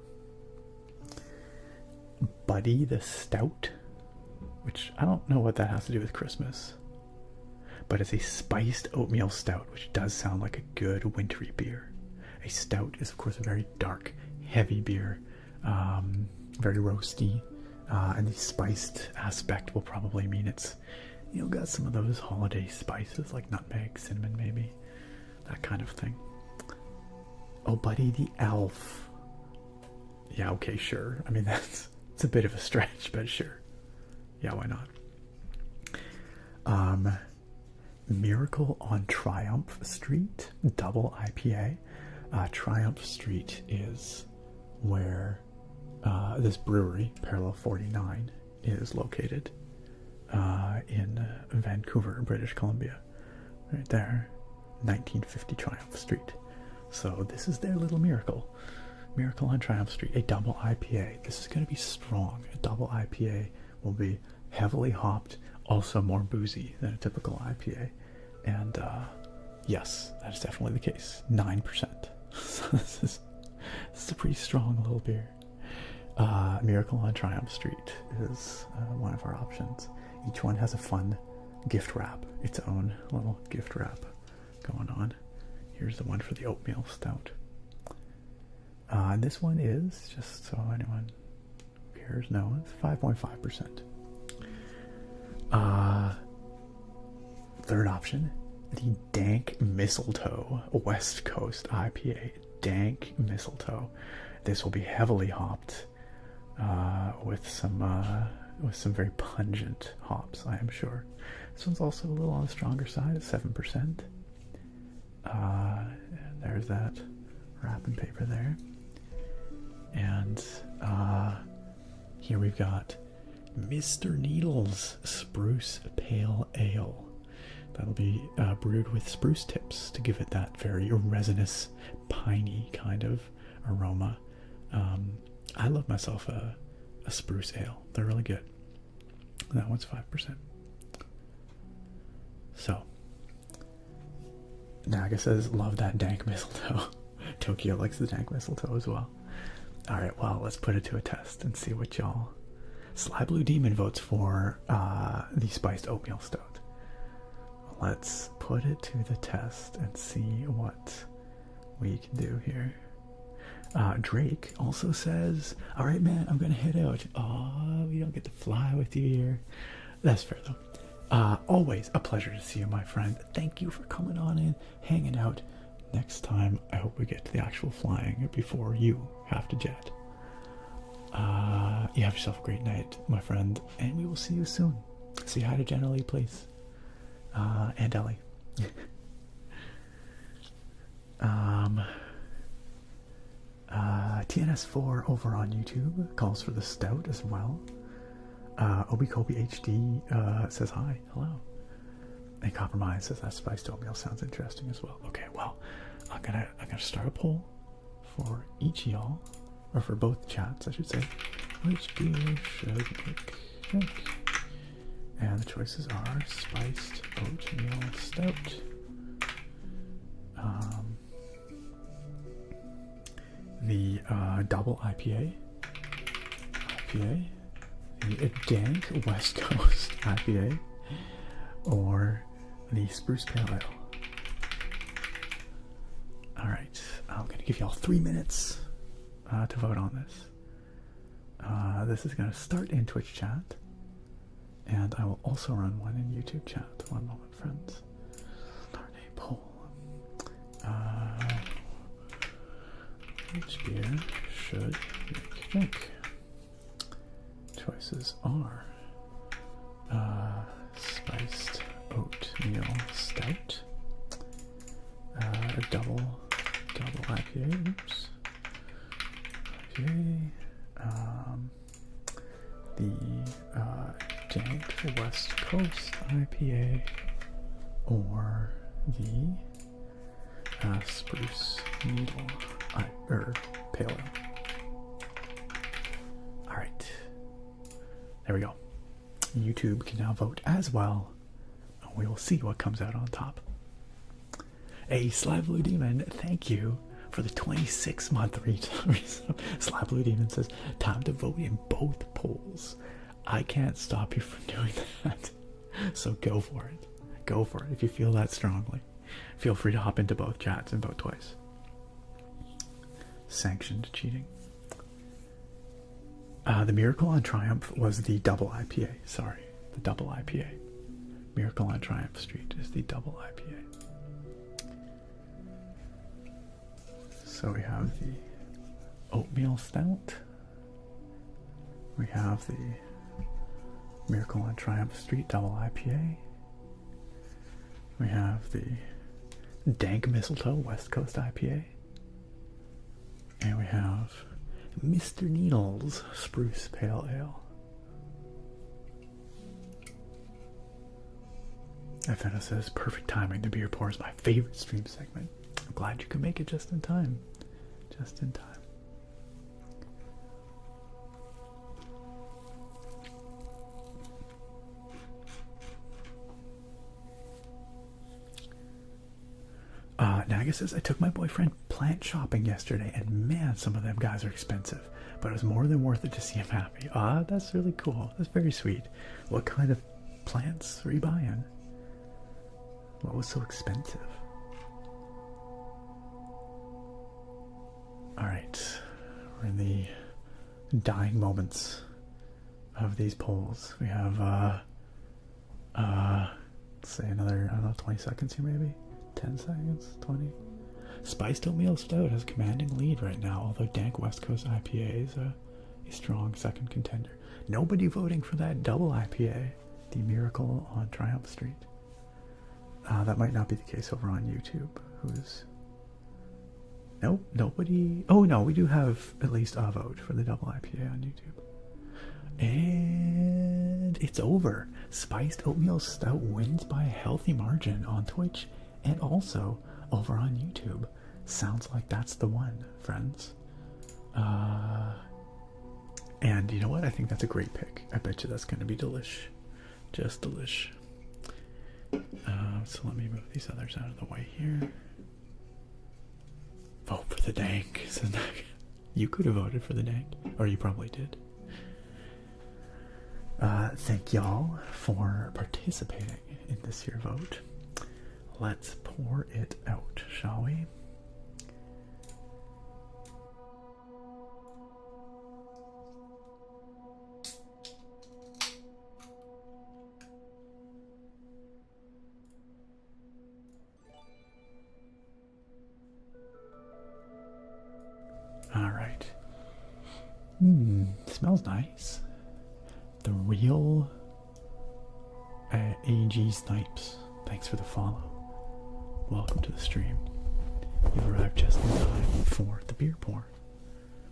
Buddy the Stout, which I don't know what that has to do with Christmas, but it's a spiced oatmeal stout, which does sound like a good wintry beer. A stout is, of course, a very dark, heavy beer, very roasty, and the spiced aspect will probably mean it's, you know, got some of those holiday spices like nutmeg, cinnamon, maybe that kind of thing. Oh, Buddy the Elf. Yeah, okay, sure. I mean, it's a bit of a stretch, but sure. Yeah, why not? Miracle on Triumph Street, double IPA. Triumph Street is where this brewery, Parallel 49, is located in Vancouver, British Columbia. Right there, 1950 Triumph Street. So this is their little miracle. Miracle on Triumph Street, a double IPA. This is going to be strong. A double IPA will be heavily hopped, also more boozy than a typical IPA. And yes, that is definitely the case. 9%. So this is a pretty strong little beer. Miracle on Triumph Street is one of our options. Each one has a fun gift wrap, its own little gift wrap going on. Here's the one for the oatmeal stout. And this one is, just so anyone who cares knows, 5.5%. Third option, the Dank Mistletoe West Coast IPA. Dank Mistletoe. This will be heavily hopped with some very pungent hops, I am sure. This one's also a little on the stronger side at 7%. And there's that wrapping paper there. And here we've got Mr. Needles Spruce Pale Ale. That'll be brewed with spruce tips to give it that very resinous, piney kind of aroma. I love myself a spruce ale. They're really good. That one's 5%. So, Naga says, love that dank mistletoe. Tokyo likes the dank mistletoe as well. Alright, well, let's put it to a test and see what y'all... Sly Blue Demon votes for the spiced oatmeal stout. Let's put it to the test and see what we can do here. Drake also says, alright man, I'm gonna head out. Aw, we don't get to fly with you here. That's fair though. Always a pleasure to see you, my friend. Thank you for coming on in, hanging out. Next time, I hope we get to the actual flying before you have to jet. You have yourself a great night, my friend, and we will see you soon. Say hi to Jenna Lee, please. And Ellie. TNS4 over on YouTube calls for the stout as well. Obi Kobe HD says hi, hello. And Compromise says that spiced oatmeal sounds interesting as well. Okay, well, I'm gonna start a poll for each of y'all, or for both chats, I should say. Which beer should make drink? And the choices are spiced oatmeal stout, the double IPA, the dank West Coast IPA, or the spruce pale ale. Alright, I'm going to give y'all 3 minutes to vote on this. This is going to start in Twitch chat, and I will also run one in YouTube chat. One moment, friends. Start a poll. Which beer should make drink? Choices are spiced oatmeal stout, double IPA, oops, IPA, the dank West Coast IPA, or the spruce needle pale ale. Alright, there we go. YouTube can now vote as well. We will see what comes out on top. Hey, Sly Blue Demon, thank you for the 26-month resub. Sly Blue Demon says, time to vote in both polls. I can't stop you from doing that. So go for it. Go for it if you feel that strongly. Feel free to hop into both chats and vote twice. Sanctioned cheating. The Miracle on Triumph was the double IPA. Sorry, the double IPA. Miracle on Triumph Street is the double IPA. So we have the oatmeal stout. We have the Miracle on Triumph Street double IPA. We have the dank mistletoe West Coast IPA. And we have Mr. Needles Spruce Pale Ale. FNO says, perfect timing. The beer pour is my favorite stream segment. I'm glad you could make it just in time. Just in time. Naga says, I took my boyfriend plant shopping yesterday, and man, some of them guys are expensive, but it was more than worth it to see him happy. That's really cool. That's very sweet. What kind of plants were you buying? What was so expensive? Alright, we're in the dying moments of these polls. We have, let's say another, I don't know, 20 seconds here maybe? 10 seconds? 20? Spiced Oatmeal Stout has a commanding lead right now, although dank West Coast IPA is a strong second contender. Nobody voting for that double IPA, the Miracle on Triumph Street. That might not be the case over on YouTube. Nope, nobody. Oh no, we do have at least a vote for the double IPA on YouTube. And it's over. Spiced Oatmeal Stout wins by a healthy margin on Twitch and also over on YouTube. Sounds like that's the one, friends. And you know what? I think that's a great pick. I bet you that's going to be delish. Just delish. So let me move these others out of the way here. Vote for the dank. You could have voted for the dank, or you probably did. Thank y'all for participating in this here vote. Let's pour it out, shall we? All right. Smells nice. The real AG Snipes. Thanks for the follow. Welcome to the stream. You've arrived just in time for the beer pour.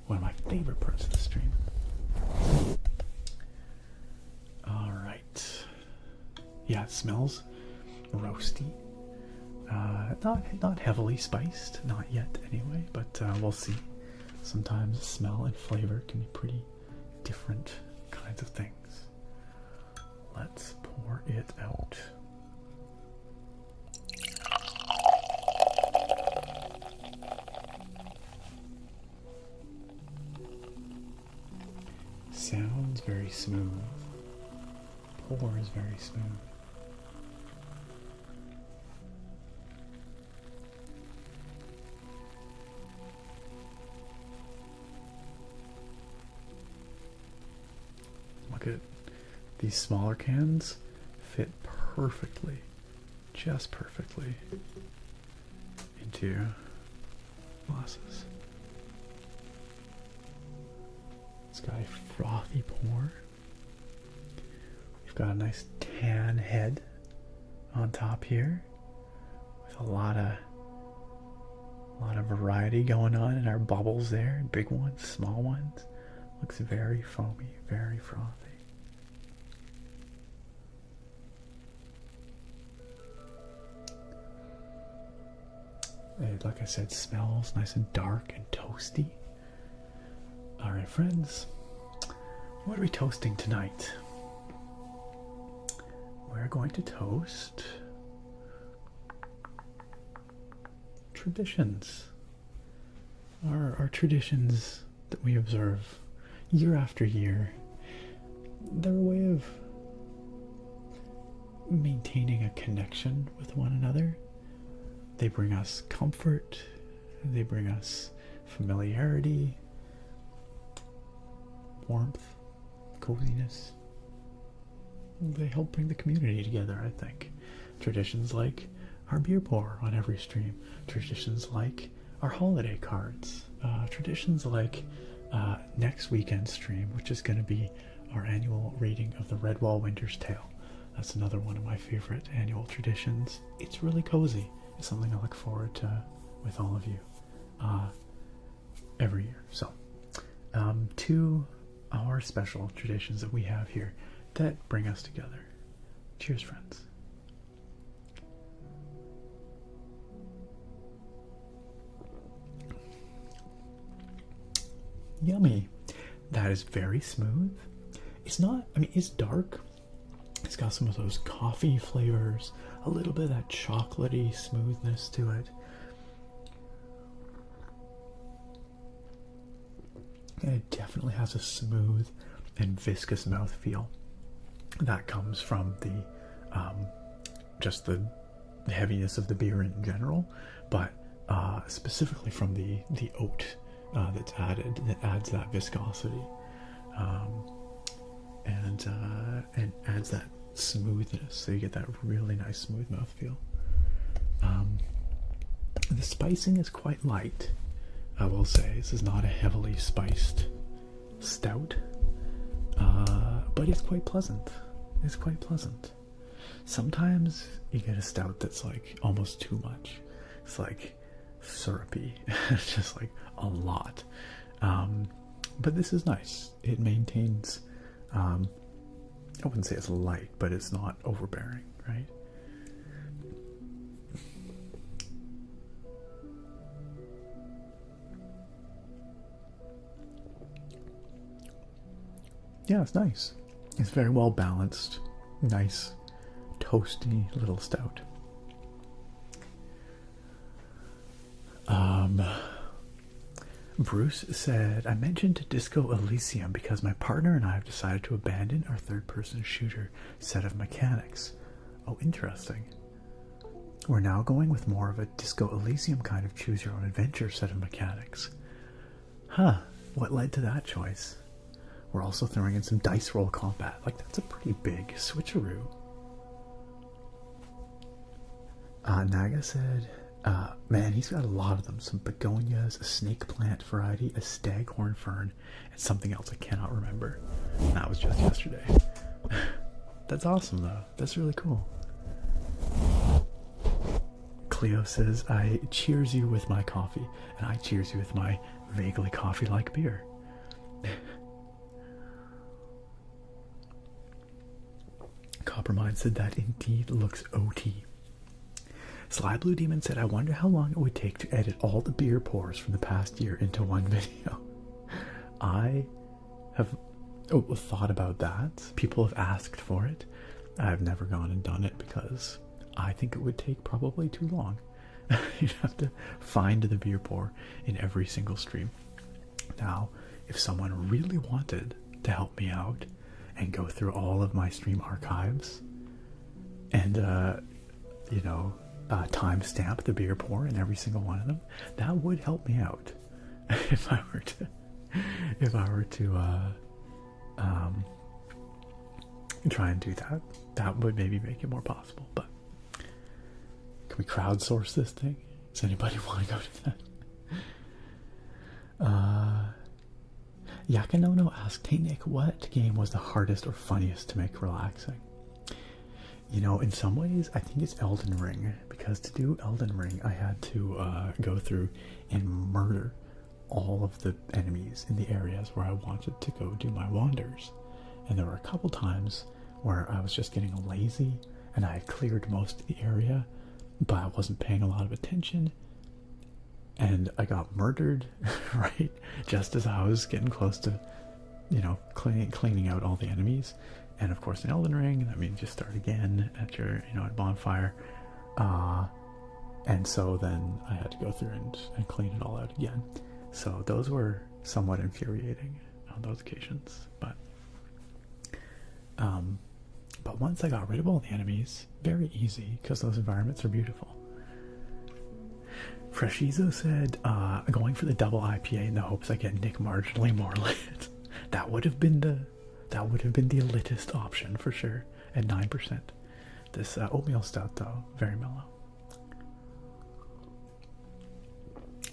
One of my favorite parts of the stream. All right. Yeah, it smells roasty. Not heavily spiced, not yet anyway, but we'll see. Sometimes smell and flavor can be pretty different kinds of things. Let's pour it out. Sounds very smooth. Pour is very smooth. Look at these smaller cans, fit perfectly, just perfectly into glasses. It's got a frothy pour. We've got a nice tan head on top here with a lot of variety going on in our bubbles there. Big ones, small ones. Looks very foamy, very frothy. It, like I said, smells nice and dark and toasty. Alright, friends, what are we toasting tonight? We're going to toast traditions. Our traditions that we observe year after year. They're a way of maintaining a connection with one another. They bring us comfort, they bring us familiarity, warmth, coziness. They help bring the community together, I think. Traditions like our beer pour on every stream, traditions like our holiday cards, traditions like next weekend stream, which is going to be our annual reading of the Redwall Winter's Tale. That's another one of my favorite annual traditions. It's really cozy. It's something I look forward to with all of you every year. So, to our special traditions that we have here that bring us together. Cheers, friends. Yummy. That is very smooth. It's not, I mean, it's dark. It's got some of those coffee flavors, a little bit of that chocolatey smoothness to it. And it definitely has a smooth and viscous mouthfeel that comes from the just the heaviness of the beer in general, but specifically from the oat that's added, that adds that viscosity and adds that smoothness, so you get that really nice smooth mouthfeel. The spicing is quite light, I will say. This is not a heavily spiced stout, but it's quite pleasant. It's quite pleasant. Sometimes you get a stout that's like almost too much. It's like syrupy. It's just like a lot. But this is nice. It maintains I wouldn't say it's light, but it's not overbearing, right? Yeah, it's nice. It's very well balanced. Nice, toasty little stout. Bruce said, I mentioned Disco Elysium because my partner and I have decided to abandon our third-person shooter set of mechanics. Oh, interesting. We're now going with more of a Disco Elysium kind of choose-your-own-adventure set of mechanics. Huh, what led to that choice? We're also throwing in some dice roll combat. Like, that's a pretty big switcheroo. Naga said, man, he's got a lot of them. Some begonias, a snake plant variety, a staghorn fern, and something else I cannot remember. And that was just yesterday. That's awesome, though. That's really cool. Cleo says, I cheers you with my coffee, and I cheers you with my vaguely coffee-like beer. Coppermine said that indeed looks OT. Sly Blue Demon said, I wonder how long it would take to edit all the beer pours from the past year into one video. I have thought about that. People have asked for it. I've never gone and done it because I think it would take probably too long. You'd have to find the beer pour in every single stream. Now, if someone really wanted to help me out and go through all of my stream archives and, timestamp the beer pour in every single one of them, that would help me out. if I were to try and do that, that would maybe make it more possible. But can we crowdsource this thing? Does anybody want to go to that? Yakanono asked, hey Nick, what game was the hardest or funniest to make relaxing? You know, in some ways, I think it's Elden Ring, because to do Elden Ring, I had to go through and murder all of the enemies in the areas where I wanted to go do my wanders. And there were a couple times where I was just getting lazy, and I had cleared most of the area, but I wasn't paying a lot of attention, and I got murdered, right, just as I was getting close to, cleaning out all the enemies. And of course in Elden Ring, that means just start again at your, at bonfire. And so then I had to go through and clean it all out again. So those were somewhat infuriating on those occasions. But once I got rid of all the enemies, very easy, because those environments are beautiful. Freshizo said, going for the double IPA in the hopes I get Nick marginally more lit. That would have been the elitist option for sure at 9%. This oatmeal stout, though, very mellow.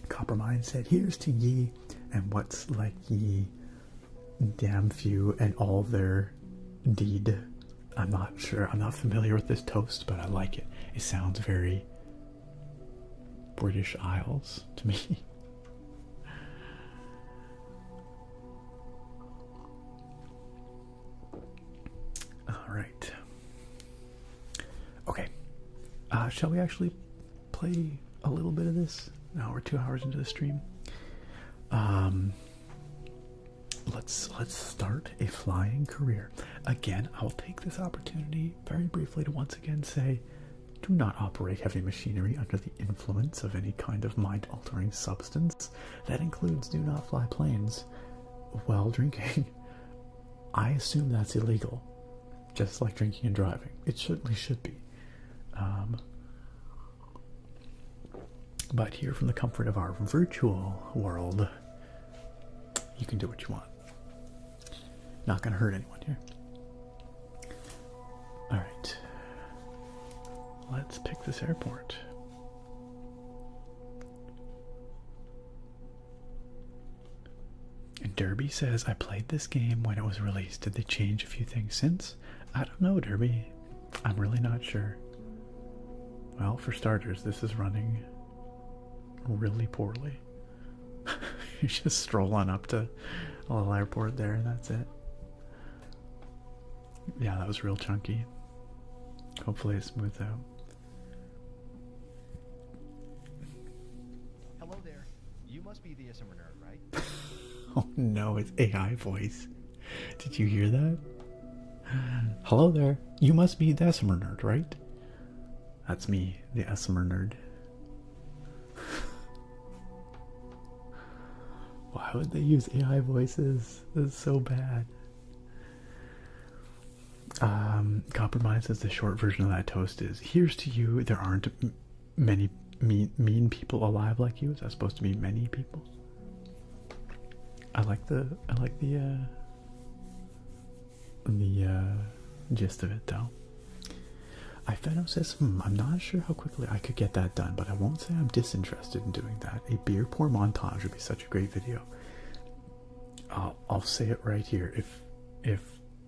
Coppermine said, here's to ye, and what's like ye, damn few, and all their deed. I'm not sure, I'm not familiar with this toast, but I like it. It sounds very British Isles to me. All right. Okay. Shall we actually play a little bit of this? Now we're 2 hours into the stream. Let's start a flying career. Again, I'll take this opportunity very briefly to once again say, do not operate heavy machinery under the influence of any kind of mind-altering substance. That includes do not fly planes while drinking. I assume that's illegal, just like drinking and driving. It certainly should be. But here from the comfort of our virtual world, you can do what you want. Not going to hurt anyone here. All right. Let's pick this airport. And Derby says, I played this game when it was released. Did they change a few things since? I don't know, Derby. I'm really not sure. Well, for starters, this is running really poorly. You just stroll on up to a little airport there and that's it. Yeah, that was real chunky. Hopefully it smooths out. Hello there. You must be the ASMR nerd, right? Oh no, it's AI voice. Did you hear that? Hello there. You must be the ASMR nerd, right? That's me, the ASMR nerd. Why would they use AI voices? This is so bad. Compromise says the short version of that toast is, here's to you, there aren't many mean people alive like you. Is that supposed to be many people? I like the gist of it though. Ifeno says, I'm not sure how quickly I could get that done, but I won't say I'm disinterested in doing that. A beer pour montage would be such a great video. I'll say it right here. If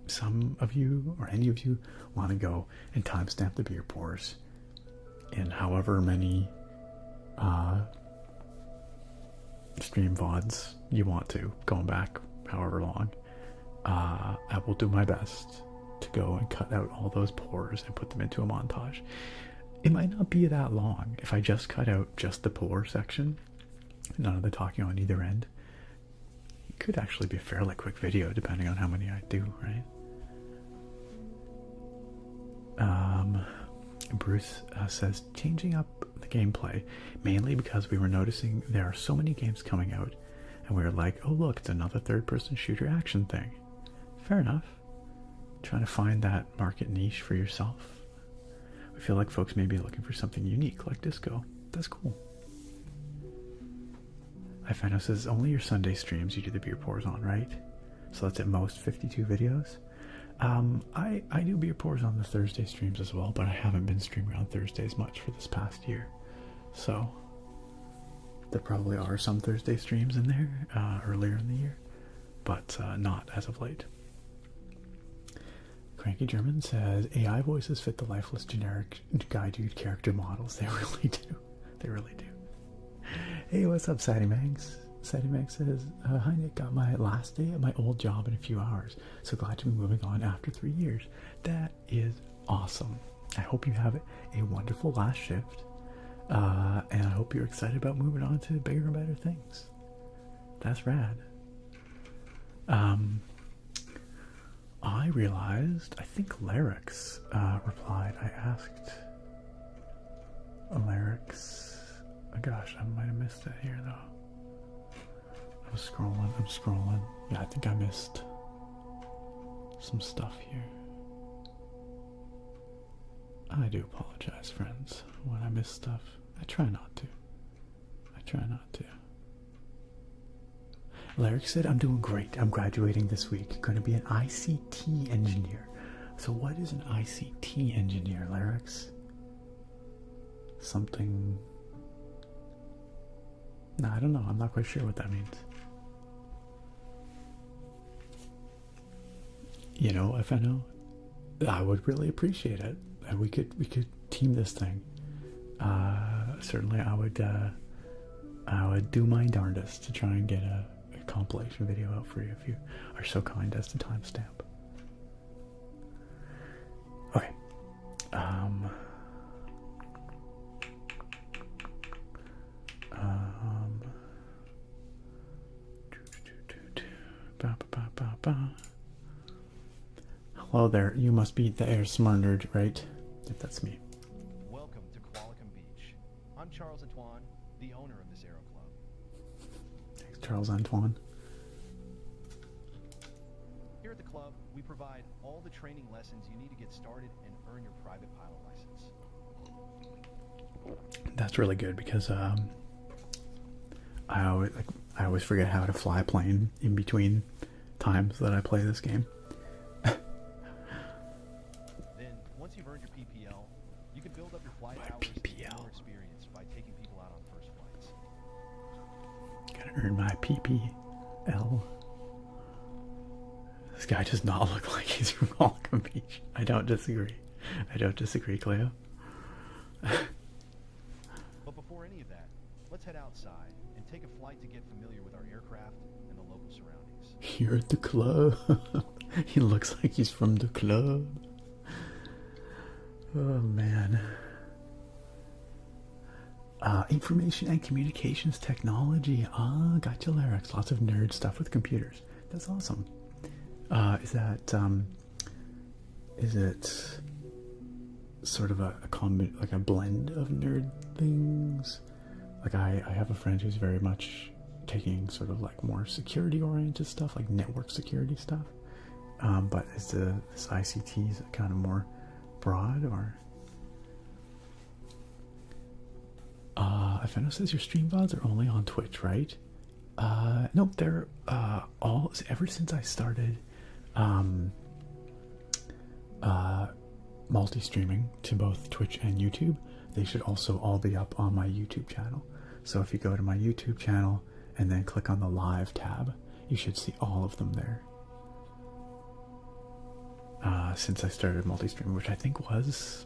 some of you or any of you want to go and timestamp the beer pours in however many stream VODs you want to, going back however long, I will do my best to go and cut out all those pours and put them into a montage. It might not be that long. If I just cut out just the pour section, none of the talking on either end, it could actually be a fairly quick video depending on how many I do, right? Bruce says, changing up the gameplay, mainly because we were noticing there are so many games coming out, and we were like, oh look, it's another third-person shooter action thing. Fair enough. Trying to find that market niche for yourself. I feel like folks may be looking for something unique, like disco. That's cool. Ifano says, only your Sunday streams you do the beer pours on, right? So that's at most 52 videos. I do beer pours on the Thursday streams as well, but I haven't been streaming on Thursdays much for this past year. So there probably are some Thursday streams in there earlier in the year, but not as of late. Cranky German says, AI voices fit the lifeless generic guy dude character models. They really do. They really do. Hey, what's up, Sadie Mangs? Sadie Mangs says, hi Nick, got my last day at my old job in a few hours. So glad to be moving on after 3 years. That is awesome. I hope you have a wonderful last shift. And I hope you're excited about moving on to bigger and better things. That's rad. I realized, I think Larix replied. I asked Larix. Oh gosh, I might have missed it here though. I'm scrolling. Yeah, I think I missed some stuff here. I do apologize, friends, when I miss stuff. I try not to. Larix said, I'm doing great. I'm graduating this week. Going to be an ICT engineer. So what is an ICT engineer, Larix? Something... No, I don't know. I'm not quite sure what that means. You know, if I know, I would really appreciate it. We could team this thing. Certainly, I would do my darndest to try and get a compilation video out for you if you are so kind as to timestamp. Okay. Hello there. You must be the ASMR nerd, right? If that's me. Welcome to Qualicum Beach. I'm Charles Antoine, the owner of this Aero Club. Thanks, Charles Antoine. Here at the club, we provide all the training lessons you need to get started and earn your private pilot license. That's really good because I always forget how to fly a plane in between times that I play this game. Then, once you've earned your PPL, you can build up your flight hours and more experience by taking people out on first flights. Gotta earn my PPL. This guy does not look like he's from Qualicum Beach. I don't disagree. Cleo. But before any of that, let's head outside and take a flight to get familiar with our aircraft and the local surroundings. Here at the club. He looks like he's from the club. Oh man. Information and communications technology. Ah, gotcha, Larix. Lots of nerd stuff with computers. That's awesome. Is it sort of a like a blend of nerd things? Like I have a friend who's very much taking sort of like more security oriented stuff, like network security stuff. But is this ICT is kind of more broad, or? Feno says your stream VODs are only on Twitch, right? Nope, they're all, ever since I started multi-streaming to both Twitch and YouTube, they should also all be up on my YouTube channel. So if you go to my YouTube channel and then click on the live tab, you should see all of them there. Since I started multi-streaming, which I think was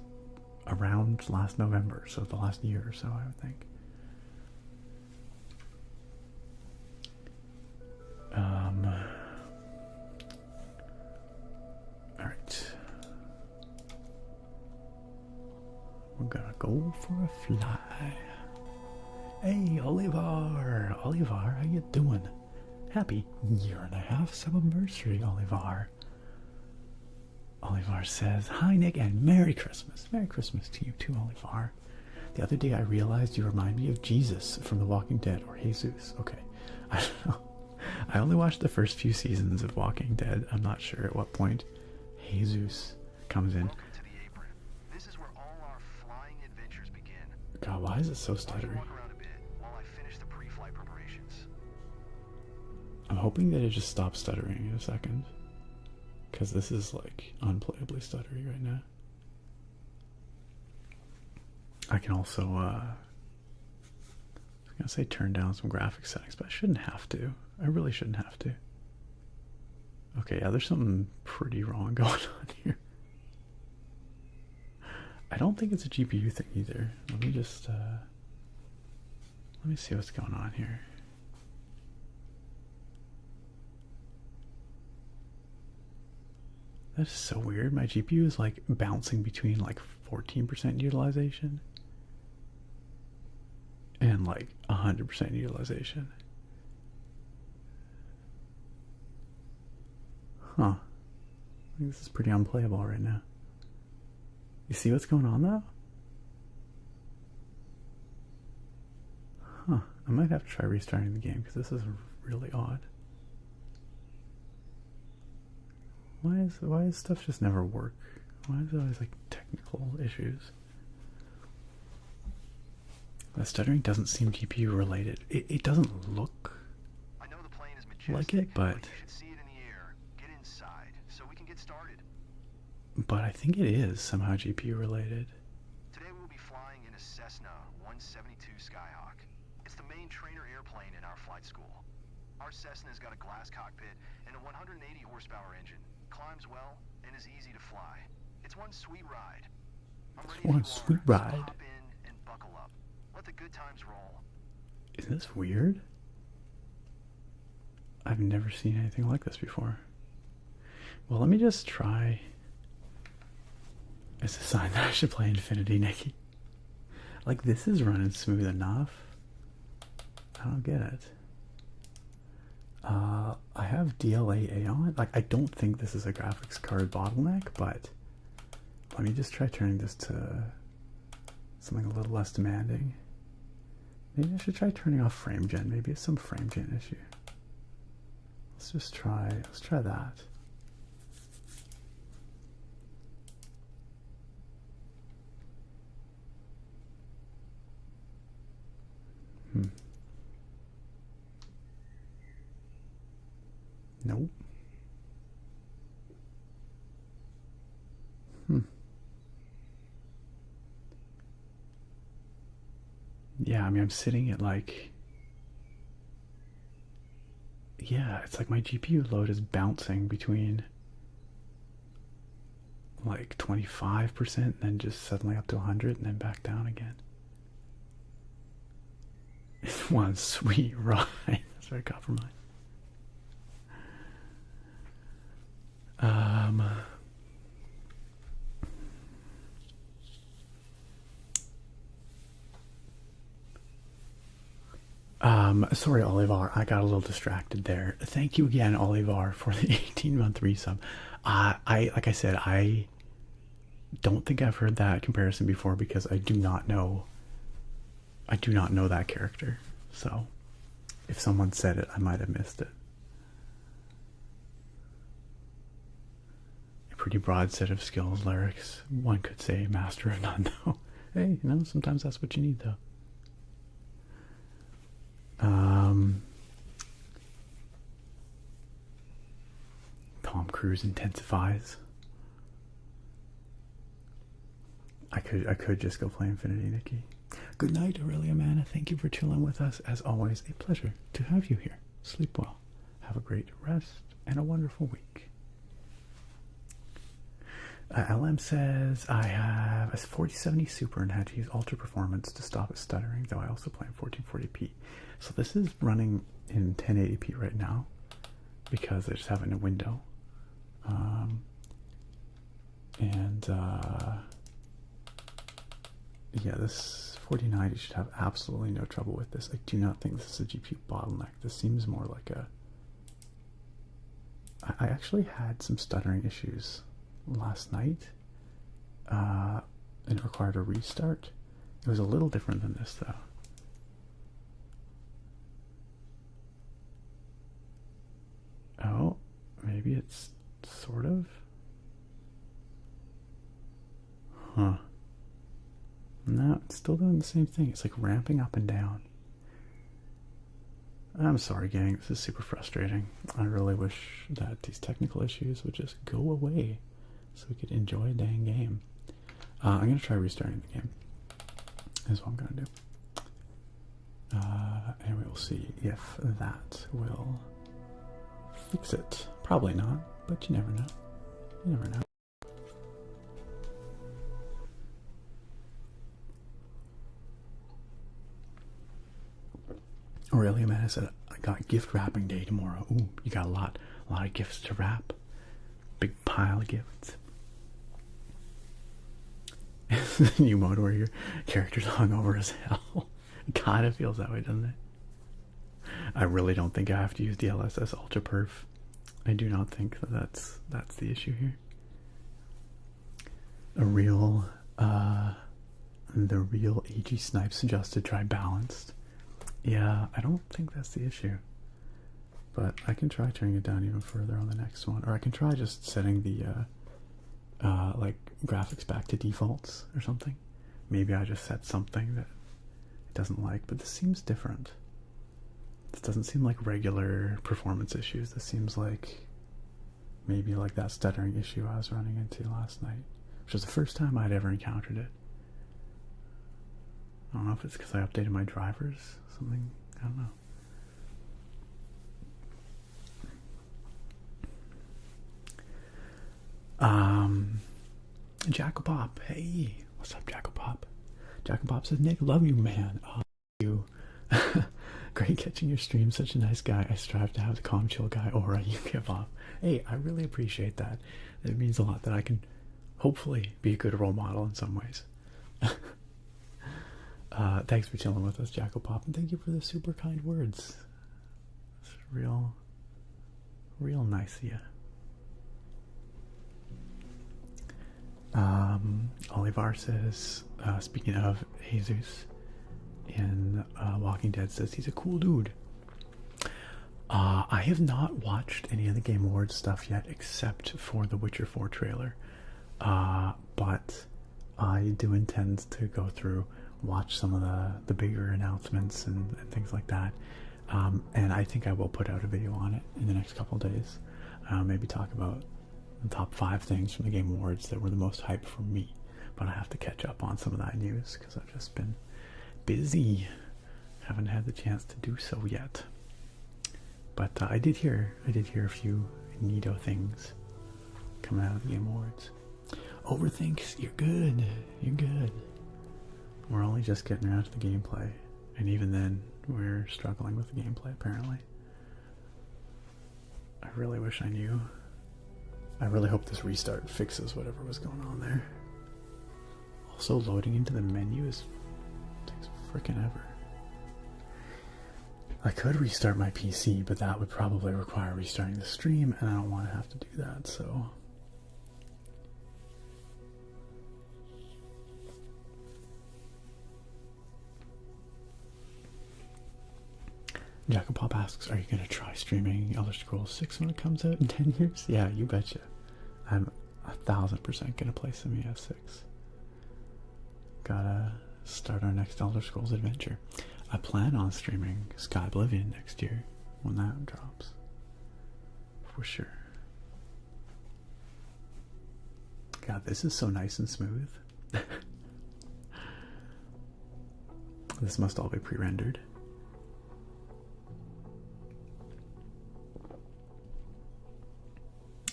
around last November, so the last year or so, I would think. Alright. We're gonna go for a fly. Hey, Olivar! Olivar, how you doing? Happy 1.5-year submergery, Olivar. Olivar says, hi Nick and Merry Christmas. Merry Christmas to you too, Olivar. The other day I realized you remind me of Jesus from The Walking Dead, or Jesus. Okay, I don't know. I only watched the first few seasons of Walking Dead. I'm not sure at what point Jesus comes in. Welcome to the apron. This is where all our flying adventures begin. God, why is it so stuttery? Walk around a bit while I finish the pre-flight preparations. I'm hoping that it just stops stuttering in a second, because this is like unplayably stuttery right now. I can also, I was gonna say turn down some graphics settings, but I shouldn't have to. I really shouldn't have to. Okay, yeah, there's something pretty wrong going on here. I don't think it's a GPU thing either. Let me just, let me see what's going on here. That is so weird. My GPU is like bouncing between like 14% utilization and like 100% utilization. Huh. I think this is pretty unplayable right now. You see what's going on though? Huh. I might have to try restarting the game because this is really odd. Why does stuff just never work? Why is it always like technical issues? The stuttering doesn't seem GPU related. It doesn't look I know the plane is majestic, like it, but you should see it in the air. Get inside so we can get started. I think it is somehow GPU related. Today we'll be flying in a Cessna 172 Skyhawk. It's the main trainer airplane in our flight school. Our Cessna's got a glass cockpit and a 180 horsepower engine. Climbs well and is easy to fly. It's one sweet ride. I'm ready One if you sweet are, so ride. hop in and buckle up. Let the good times roll. Isn't this weird? I've never seen anything like this before. Well, let me just try. It's a sign that I should play Infinity, Nikki. Like, this is running smooth enough. I don't get it. I have DLAA on. Like, I don't think this is a graphics card bottleneck, but let me just try turning this to something a little less demanding. Maybe I should try turning off frame gen. Maybe it's some frame gen issue. Let's try that. Nope. Yeah, I mean, I'm sitting at like, yeah, it's like my GPU load is bouncing between like 25% and then just suddenly up to 100 and then back down again. It's one sweet ride. That's very compromised. Um, sorry, Olivar, I got a little distracted there. Thank you again, Olivar, for the 18-month resub. Like I said, I don't think I've heard that comparison before because I do not know that character. So, if someone said it, I might have missed it. A pretty broad set of skills, lyrics. One could say master of none, though. Hey, sometimes that's what you need, though. Tom Cruise intensifies. I could just go play Infinity, Nikki. Good night, Aurelia Mana. Thank you for chilling with us. As always, a pleasure to have you here. Sleep well. Have a great rest and a wonderful week. LM says, I have a 4070 Super and had to use Ultra Performance to stop it stuttering, though I also play in 1440p. So this is running in 1080p right now because I just have it in a window. Yeah, this 4090 should have absolutely no trouble with this. I do not think this is a GPU bottleneck. This seems more like a... I actually had some stuttering issues last night, and it required a restart. It was a little different than this, though. Oh, maybe it's sort of? Huh. No, it's still doing the same thing. It's like ramping up and down. I'm sorry, gang. This is super frustrating. I really wish that these technical issues would just go away so we could enjoy a dang game. I'm going to try restarting the game. Is what I'm going to do. Anyway, we'll see if that will fix it. Probably not, but you never know. You never know. Aurelia Man said, I got gift wrapping day tomorrow. Ooh, you got a lot of gifts to wrap. Big pile of gifts. New mode where your character's hungover as hell. It kind of feels that way, doesn't it? I really don't think I have to use DLSS Ultra Perf. I do not think that that's the issue here. The real AG Snipe suggested try balanced. Yeah, I don't think that's the issue. But I can try turning it down even further on the next one. Or I can try just setting the like graphics back to defaults or something. Maybe I just set something that it doesn't like, but this seems different. This doesn't seem like regular performance issues. This seems like maybe like that stuttering issue I was running into last night, which was the first time I'd ever encountered it. I don't know if it's because I updated my drivers, something, I don't know. Jackalpop, hey, what's up, Jackalpop? Jackalpop says, Nick, love you, man. Oh, you. Great catching your stream, such a nice guy. I strive to have the calm, chill guy aura you give off. Hey, I really appreciate that. It means a lot that I can hopefully be a good role model in some ways. Thanks for chilling with us, Jackalpop, and thank you for the super kind words. It's real nice of you. Olivar says, speaking of Jesus in Walking Dead, says he's a cool dude. I have not watched any of the Game Awards stuff yet, except for the Witcher 4 trailer. But I do intend to go through, watch some of the bigger announcements and things like that. And I think I will put out a video on it in the next couple of days. Maybe talk about the top 5 things from the Game Awards that were the most hype for me. But I have to catch up on some of that news because I've just been busy. Haven't had the chance to do so yet. But I did hear a few neato things coming out of the Game Awards. Overthinks, you're good. You're good. We're only just getting around to the gameplay. And even then, we're struggling with the gameplay, apparently. I really wish I knew I really hope this restart fixes whatever was going on there. Also, loading into the menu takes frickin' ever. I could restart my PC, but that would probably require restarting the stream, and I don't want to have to do that, so... Jacopop asks, are you going to try streaming Elder Scrolls 6 when it comes out in 10 years? Yeah, you betcha. I'm 1000% going to play some EF6. Gotta start our next Elder Scrolls adventure. I plan on streaming Sky Oblivion next year when that drops. For sure. God, this is so nice and smooth. This must all be pre-rendered.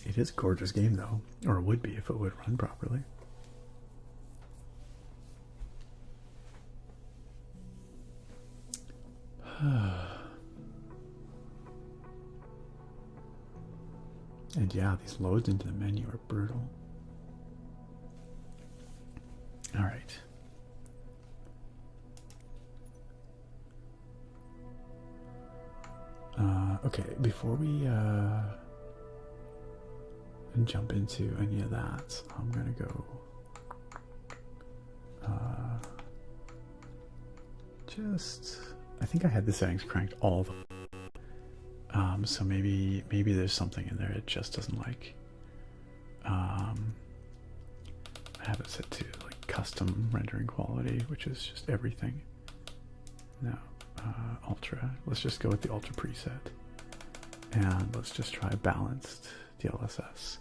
It is a gorgeous game though, or it would be if it would run properly. And yeah, these loads into the menu are brutal. All right. Okay, before we jump into any of that, I'm gonna go I think I had the settings cranked all the so maybe there's something in there it just doesn't like. I have it set to like custom rendering quality, which is just everything. No, ultra. Let's just go with the ultra preset, and let's just try balanced DLSS.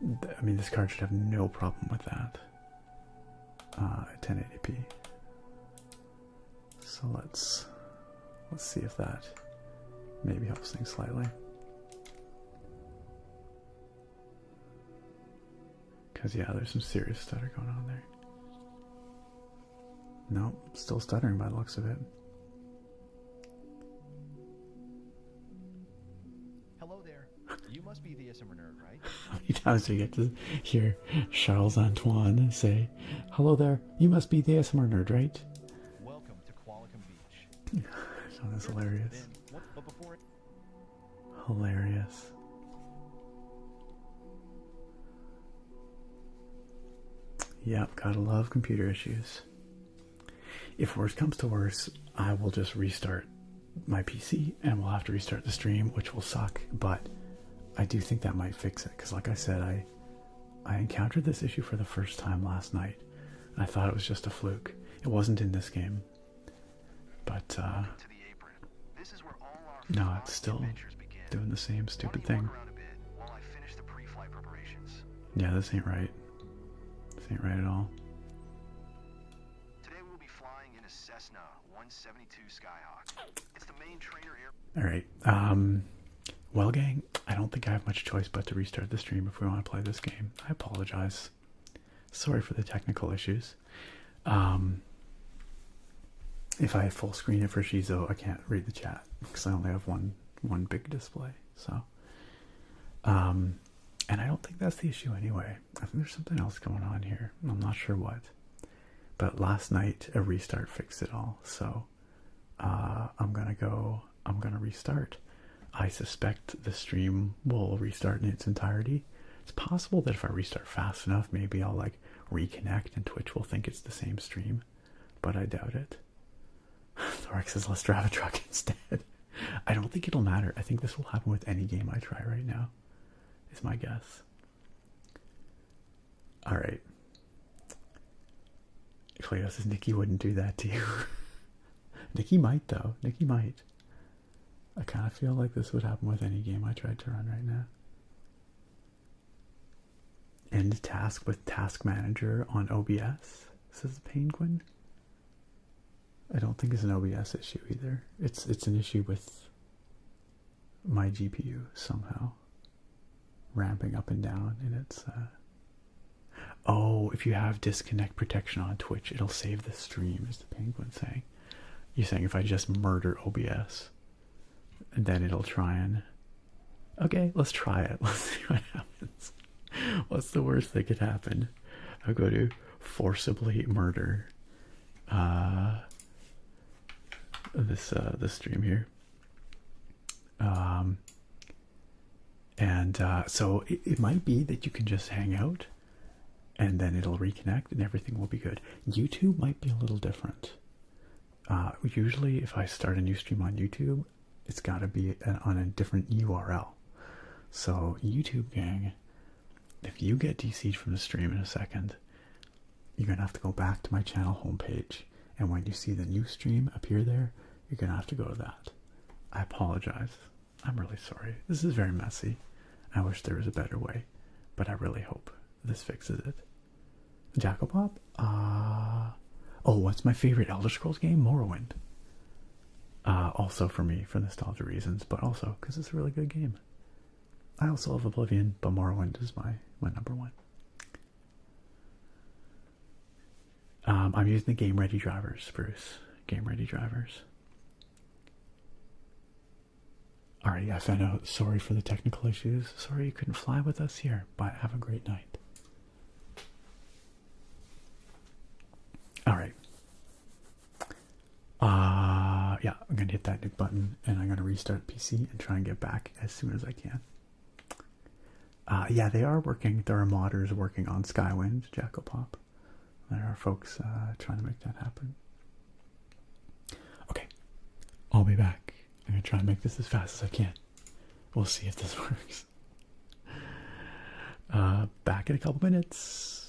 I mean, this card should have no problem with that at 1080p. So let's see if that maybe helps things slightly. Because yeah, there's some serious stutter going on there. Nope, still stuttering by the looks of it. Hello there. You must be the ASMR nerd, right? How many times do you get to hear Charles Antoine say, "Hello there, you must be the ASMR nerd, right?" Welcome to Qualicum Beach. Oh, that's hilarious. But before Hilarious. Yep, gotta love computer issues. If worse comes to worse, I will just restart my PC and we'll have to restart the stream, which will suck, but I do think that might fix it, because like I said, I encountered this issue for the first time last night, and I thought it was just a fluke. It wasn't in this game, but this is where all our no, it's still doing the same stupid thing. while I finish the pre-flight preparations. Yeah, this ain't right. This ain't right at all. Today we'll be flying in a Cessna 172 Skyhawk. It's the main trainer air. All right. Well, gang, I don't think I have much choice but to restart the stream if we want to play this game. I apologize. Sorry for the technical issues. If I full screen it for Shizo, I can't read the chat because I only have one big display. So, and I don't think that's the issue anyway. I think there's something else going on here. I'm not sure what. But last night a restart fixed it all. So, I'm gonna restart. I suspect the stream will restart in its entirety. It's possible that if I restart fast enough, maybe I'll like reconnect and Twitch will think it's the same stream, but I doubt it. Thorax says let's drive a truck instead. I don't think it'll matter. I think this will happen with any game I try right now, is my guess. Alright. Cleo says Nikki wouldn't do that to you. Nikki might though. Nikki might. I kind of feel like this would happen with any game I tried to run right now. End task with task manager on OBS, says Penguin. I don't think it's an OBS issue either. It's an issue with my GPU somehow ramping up and down, and it's oh, if you have disconnect protection on Twitch, it'll save the stream, is the Penguin saying. You're saying if I just murder OBS, and then it'll try and Okay, let's try it. Let's see what happens. What's the worst that could happen? I'll go to forcibly murder this stream here. So it might be that you can just hang out and then it'll reconnect and everything will be good. YouTube might be a little different. Usually if I start a new stream on YouTube, it's got to be on a different URL. So YouTube gang, if you get DC'd from the stream in a second, you're going to have to go back to my channel homepage. And when you see the new stream appear there, you're going to have to go to that. I apologize. I'm really sorry. This is very messy. I wish there was a better way, but I really hope this fixes it. Jackopop? Oh, what's my favorite Elder Scrolls game? Morrowind. Also for me, for nostalgia reasons, but also because it's a really good game. I also love Oblivion, but Morrowind is my number one. I'm using the Game Ready drivers, Bruce. Game Ready drivers. Alrighty, I found out. Sorry for the technical issues. Sorry you couldn't fly with us here, but have a great night. Alright. Yeah, I'm going to hit that nuke button, and I'm going to restart PC and try and get back as soon as I can. Yeah, they are working. There are modders working on Skywind, Jackopop. There are folks trying to make that happen. Okay, I'll be back. I'm going to try and make this as fast as I can. We'll see if this works. Back in a couple minutes.